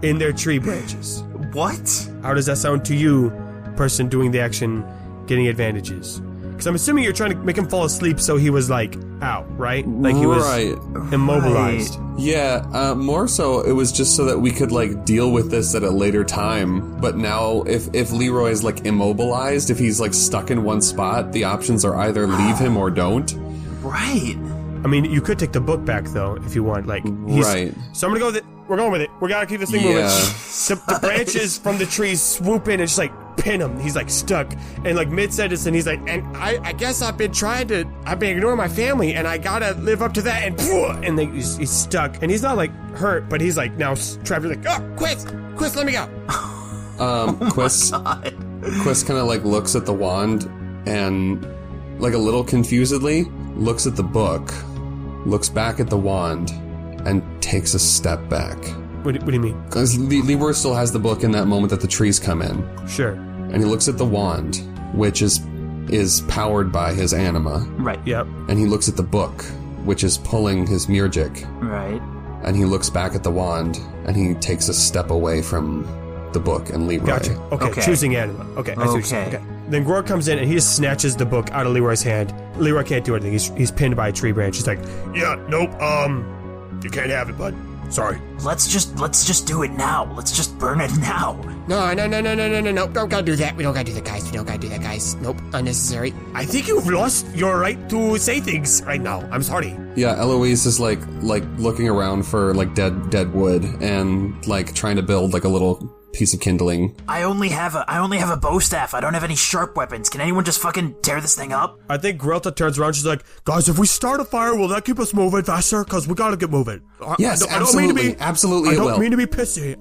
in their tree branches. What? How does that sound to you, person doing the action, getting advantages? Because I'm assuming you're trying to make him fall asleep so he was, like, out, right? Like he was immobilized. Right. Yeah, more so it was just so that we could, like, deal with this at a later time. But now, if Leroy is, like, immobilized, if he's, like, stuck in one spot, the options are either leave him or don't. Right. I mean, you could take the book back, though, if you want. Like, Right. So I'm gonna go with it. We're going with it. We gotta keep this thing moving. The branches from the trees swoop in and just, like, pin him. He's, like, stuck. And, like, mid-sentence, and he's like, and I guess I've been ignoring my family, and I gotta live up to that, and like, he's stuck. And he's not, like, hurt, but he's, like, now trapped. He's like, oh, Quiz, let me go. Quiz kind of, like, looks at the wand and, like, a little confusedly looks at the book, looks back at the wand, and takes a step back. What do you mean? Because Leroy still has the book in that moment that the trees come in. Sure. And he looks at the wand, which is powered by his anima. Right. Yep. And he looks at the book, which is pulling his meurgin. Right. And he looks back at the wand, and he takes a step away from the book and Leroy. Gotcha. Okay. Choosing anima. Okay. I see what you're saying. Okay. Then Grog comes in and he just snatches the book out of Leroy's hand. Leroy can't do anything. He's pinned by a tree branch. He's like, yeah, nope, you can't have it, bud. Sorry. Let's just do it now. Let's just burn it now. No. Don't gotta do that. We don't gotta do that, guys. Nope. Unnecessary. I think you've lost your right to say things right now. I'm sorry. Yeah, Eloise is like looking around for like dead wood and like trying to build like a little piece of kindling. I only have a bow staff. I don't have any sharp weapons. Can anyone just fucking tear this thing up? I think Grelta turns around. She's like, guys, if we start a fire, will that keep us moving faster? Because we gotta get moving. Yes, I don't mean to be, absolutely. I don't mean to be pissy.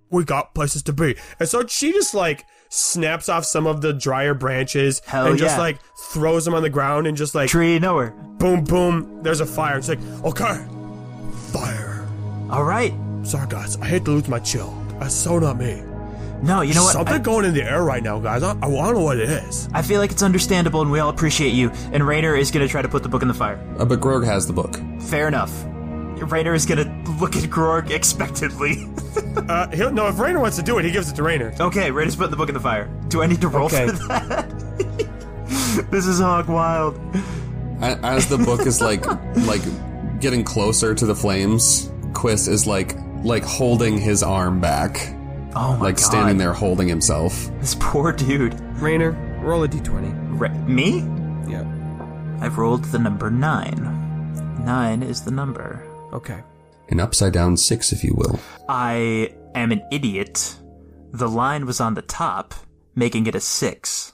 We got places to be. And so she just like snaps off some of the drier branches just like throws them on the ground and just like tree nowhere. Boom, boom. There's a fire. It's like, okay, fire. All right. Sorry, guys. I hate to lose my chill. That's so not me. No, you know what? Something going in the air right now, guys. I want to know what it is. I feel like it's understandable, and we all appreciate you. And Rainer is going to try to put the book in the fire. But Grog has the book. Fair enough. Rainer is going to look at Grog expectantly. If Rainer wants to do it, he gives it to Rainer. Okay, Rainer's putting the book in the fire. Do I need to roll for that? This is hog wild. As the book is like getting closer to the flames, Quiz is like holding his arm back. Oh my god. Standing there holding himself. This poor dude. Rainer, roll a d20. Me? Yeah. I've rolled the number 9. 9 is the number. Okay. An upside down 6, if you will. I am an idiot. The line was on the top, making it a 6.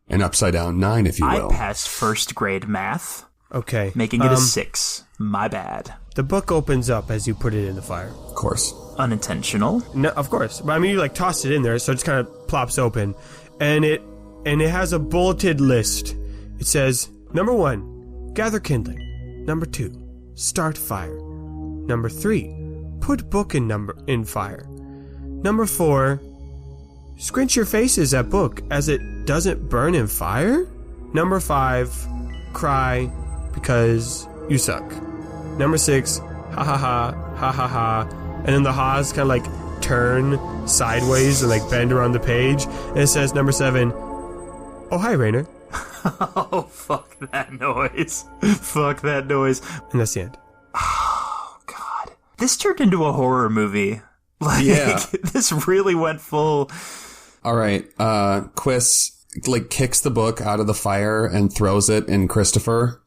An upside down 9, if you will. I passed first grade math. Okay. Making it a 6. My bad. The book opens up as you put it in the fire. Of course. Unintentional. No, of course. But I mean, you like tossed it in there, so it just kind of plops open. And it has a bulleted list. It says, number 1, gather kindling. Number 2, start fire. Number 3, put book in fire. Number 4, scrunch your faces at book as it doesn't burn in fire. Number 5, cry because you suck. Number 6, ha ha ha, ha ha ha. And then the ha's kind of like turn sideways and like bend around the page. And it says number 7, oh hi Rainer. Oh, fuck that noise. Fuck that noise. And that's the end. Oh, God. This turned into a horror movie. Like, yeah. This really went full. All right. Quiz like kicks the book out of the fire and throws it in Christopher.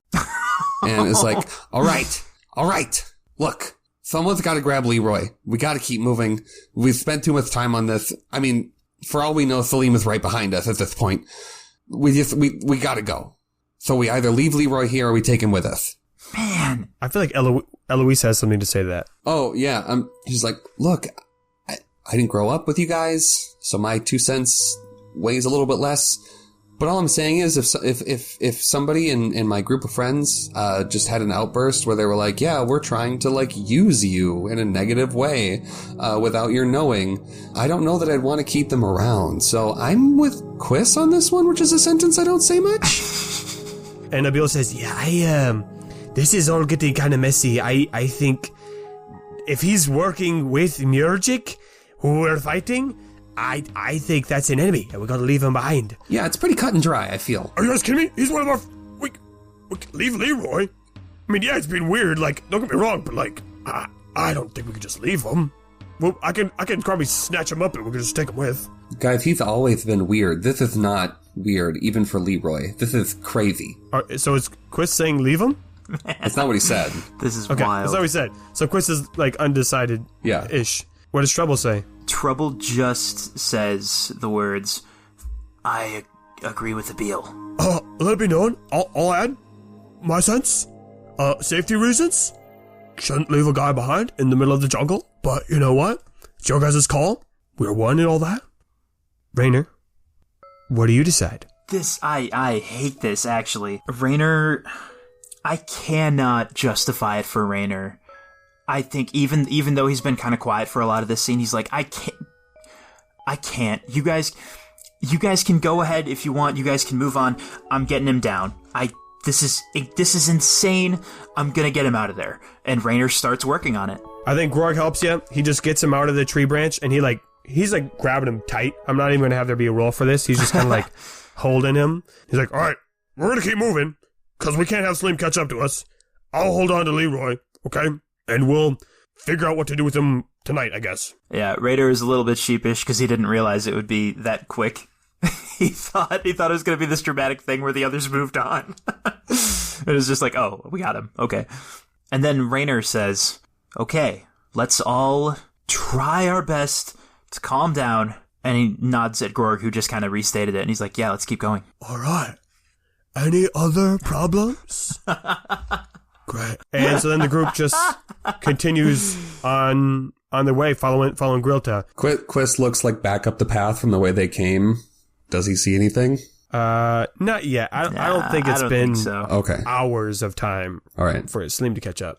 And is like, all right. Look, someone's got to grab Leroy. We got to keep moving. We've spent too much time on this. I mean, for all we know, Salim is right behind us at this point. We got to go. So we either leave Leroy here or we take him with us. Man. I feel like Eloise has something to say to that. Oh, yeah. She's like, look, I didn't grow up with you guys, so my 2 cents weighs a little bit less. But all I'm saying is if somebody in my group of friends just had an outburst where they were like, yeah, we're trying to like use you in a negative way without your knowing, I don't know that I'd want to keep them around. So I'm with Quiz on this one, which is a sentence I don't say much. And Nabil says, yeah, this is all getting kind of messy. I think if he's working with Murgic, who we're fighting, I think that's an enemy, and we gotta leave him behind. Yeah, it's pretty cut and dry, I feel. Are you guys kidding me? He's one of our... We leave Leroy? I mean, yeah, it's been weird, like, don't get me wrong, but, like, I don't think we could just leave him. Well, I can probably snatch him up and we can just take him with. Guys, he's always been weird. This is not weird, even for Leroy. This is crazy. So is Quiz saying leave him? That's not what he said. This is Okay, wild. that's not what he said. So Quiz is, like, undecided-ish. Yeah. What does Trouble say? Trouble just says the words, I agree with the Beal. Let it be known, I'll add my sense. Safety reasons, shouldn't leave a guy behind in the middle of the jungle, but you know what? It's your guys' call. We're one and all that. Rainer, what do you decide? I hate this, actually. Rainer, I cannot justify it for Rainer. I think even though he's been kind of quiet for a lot of this scene, he's like, I can't. You guys can go ahead if you want. You guys can move on. I'm getting him down. This is insane. I'm gonna get him out of there. And Rainer starts working on it. I think Grog helps you. He just gets him out of the tree branch, and he's like grabbing him tight. I'm not even gonna have there be a roll for this. He's just kind of like holding him. He's like, all right, we're gonna keep moving because we can't have Slim catch up to us. I'll hold on to Leroy, okay, and we'll figure out what to do with him tonight, I guess. Yeah, Rainer is a little bit sheepish because he didn't realize it would be that quick. He thought it was going to be this dramatic thing where the others moved on. It was just like, oh, we got him. Okay. And then Rainer says, okay, let's all try our best to calm down. And he nods at Gorg, who just kind of restated it. And he's like, yeah, let's keep going. All right. Any other problems? Great. And so then the group just continues on their way, following Grilta. Quist looks like back up the path from the way they came. Does he see anything? Not yet. I don't think it's been hours of time. All right. For Slim to catch up.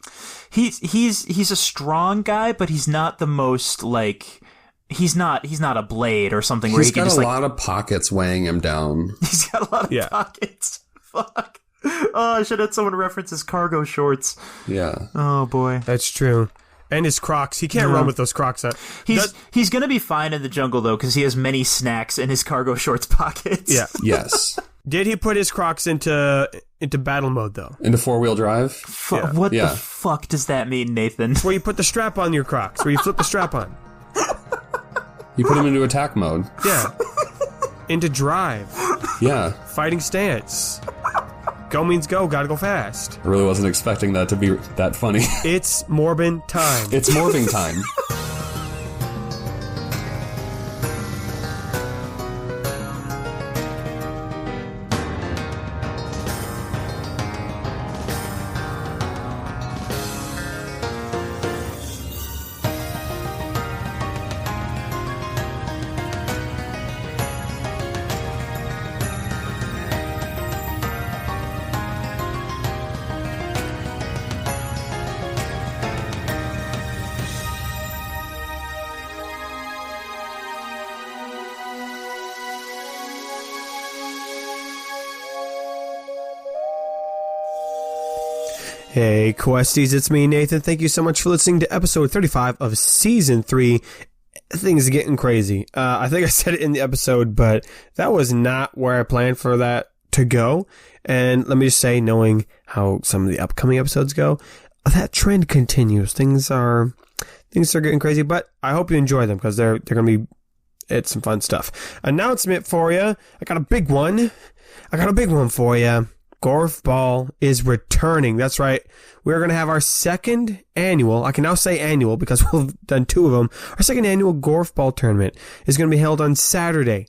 He's a strong guy, but he's not the most like he's not a Blade or something where he can just got a lot of pockets weighing him down. He's got a lot of pockets. Fuck. Oh, I should have had someone reference his cargo shorts. Yeah. Oh boy. That's true. And his Crocs. He can't run with those Crocs on. He's going to be fine in the jungle, though, because he has many snacks in his cargo shorts pockets. Yeah. Yes. Did he put his Crocs into battle mode, though? Into four-wheel drive? What the fuck does that mean, Nathan? Where you put the strap on your Crocs. Where you flip the strap on. You put him into attack mode. Yeah. Into drive. Yeah. Fighting stance. Go means go, gotta go fast. I really wasn't expecting that to be that funny. It's Morbin time. It's Morbing time. Hey, Questies, it's me, Nathan. Thank you so much for listening to episode 35 of Season 3. Things are getting crazy. I think I said it in the episode, but that was not where I planned for that to go. And let me just say, knowing how some of the upcoming episodes go, that trend continues. Things are getting crazy, but I hope you enjoy them because they're going to be, it's some fun stuff. Announcement for you. I got a big one for you. Gorf Ball is returning. That's right. We're going to have our second annual, I can now say annual because we've done two of them. Our second annual Gorf Ball tournament is going to be held on Saturday,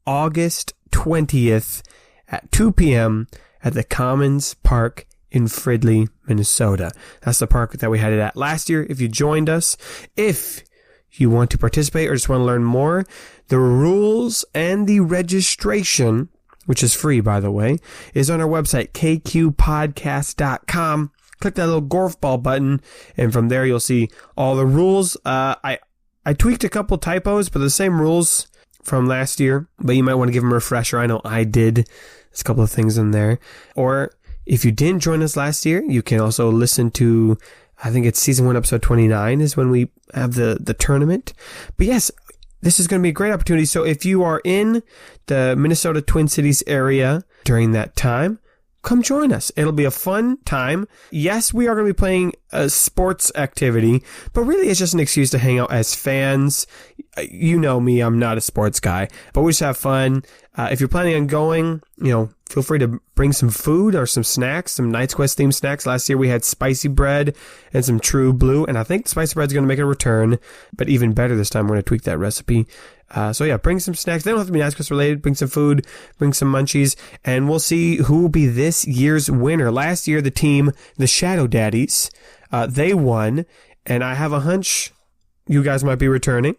August 20th at 2 p.m. at the Commons Park in Fridley, Minnesota. That's the park that we had it at last year. If you joined us, if you want to participate or just want to learn more, the rules and the registration, which is free, by the way, is on our website, kqpodcast.com. Click that little Gorf Ball button, and from there you'll see all the rules. I tweaked a couple typos, but the same rules from last year, but you might want to give them a refresher. I know I did. There's a couple of things in there. Or if you didn't join us last year, you can also listen to I think it's season 1, episode 29 is when we have the tournament. But yes, this is going to be a great opportunity. So if you are in the Minnesota Twin Cities area during that time, come join us. It'll be a fun time. Yes, we are going to be playing a sports activity, but really it's just an excuse to hang out as fans. You know me, I'm not a sports guy, but we just have fun. If you're planning on going, feel free to bring some food or some snacks, some Knights Quest themed snacks. Last year we had spicy bread and some True Blue, and I think the spicy bread's going to make a return, but even better this time, we're going to tweak that recipe. So yeah, bring some snacks. They don't have to be Knights Quest related. Bring some food, bring some munchies, and we'll see who will be this year's winner. Last year, the team, the Shadow Daddies, they won, and I have a hunch you guys might be returning.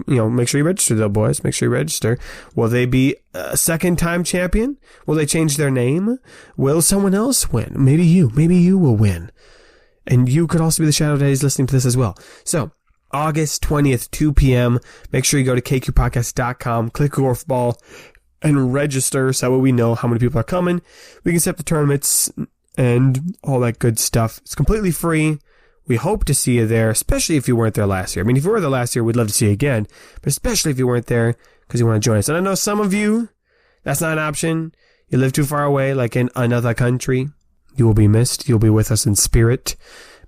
Make sure you register though, boys. Make sure you register. Will they be a second-time champion? Will they change their name? Will someone else win? Maybe you will win. And you could also be the Shadow Daddies listening to this as well. So, August 20th, 2 p.m. Make sure you go to kqpodcast.com, click Golf Ball, and register so that way we know how many people are coming. We can set up the tournaments and all that good stuff. It's completely free. We hope to see you there, especially if you weren't there last year. I mean, if you were there last year, we'd love to see you again, but especially if you weren't there because you want to join us. And I know some of you, that's not an option. You live too far away, like in another country. You will be missed. You'll be with us in spirit.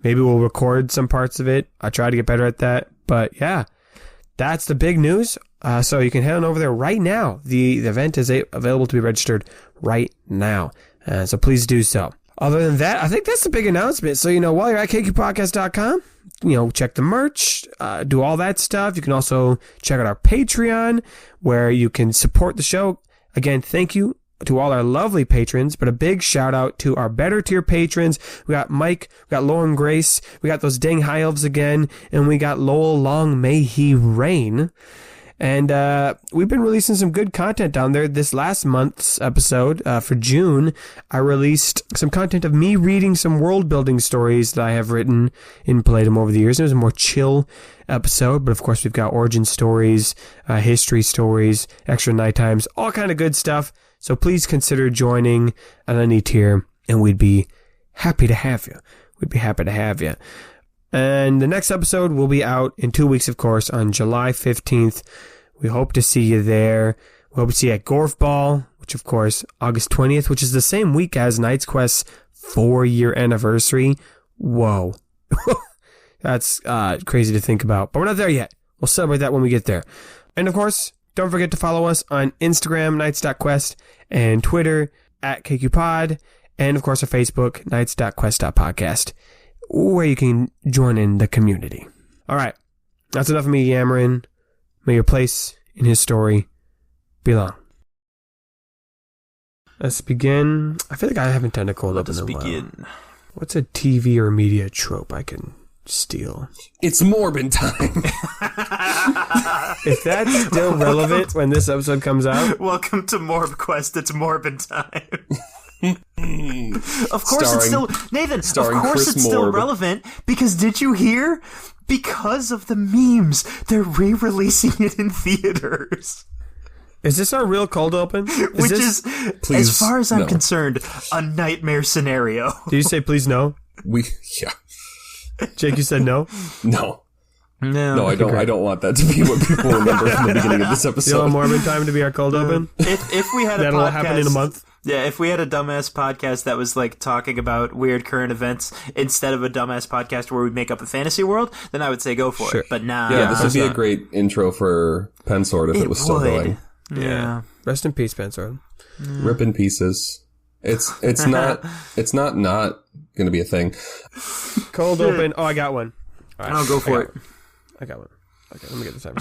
Maybe we'll record some parts of it. I try to get better at that. But yeah, that's the big news. So you can head on over there right now. The event is available to be registered right now. So please do so. Other than that, I think that's the big announcement. So, while you're at kqpodcast.com, check the merch, do all that stuff. You can also check out our Patreon where you can support the show. Again, thank you to all our lovely patrons, but a big shout out to our better tier patrons. We got Mike, we got Lauren Grace, we got those dang high elves again, and we got Lowell Long May He Reign. And we've been releasing some good content down there. This last month's episode, for June, I released some content of me reading some world-building stories that I have written and played them over the years. It was a more chill episode, but of course we've got origin stories, history stories, extra night times, all kind of good stuff. So please consider joining on any tier, and we'd be happy to have you. And the next episode will be out in 2 weeks, of course, on July 15th. We hope to see you there. We hope to see you at Golf Ball, which, of course, August 20th, which is the same week as Knights Quest's 4-year anniversary. Whoa. That's crazy to think about. But we're not there yet. We'll celebrate that when we get there. And, of course, don't forget to follow us on Instagram, Knights.quest, and Twitter, at KQPod, and, of course, our Facebook, Knights.quest.podcast, where you can join in the community. All right. That's enough of me yammering. May your place in his story belong. Let's begin. I feel like I haven't done a cold open in a while. What's a TV or media trope I can steal? It's Morbin time. If that's still relevant when this episode comes out. Welcome to Morb Quest. It's Morbin time. Of course it's still Nathan. Of course Chris it's still Morb. relevant because did you hear? Because of the memes, they're re-releasing it in theaters. Is this our real cold open? Which is, Please, as far as I'm no. concerned, a nightmare scenario. Did you say please no? Yeah. Jake, you said no? No, I don't. I don't want that to be what people remember from the beginning of this episode. Still Morbin time to be our cold open? If we had a That'll podcast, happen in a month. Yeah, if we had a dumbass podcast that was like talking about weird current events instead of a dumbass podcast where we make up a fantasy world, then I would say go for it. But nah. Yeah, this would be a great intro for Pensword if it was still going. Yeah. Rest in peace, Pensword. Rip in pieces. It's not going to be a thing. Cold open. Oh, I got one. All right. I'll go for it. I got one. Okay, let me get the time.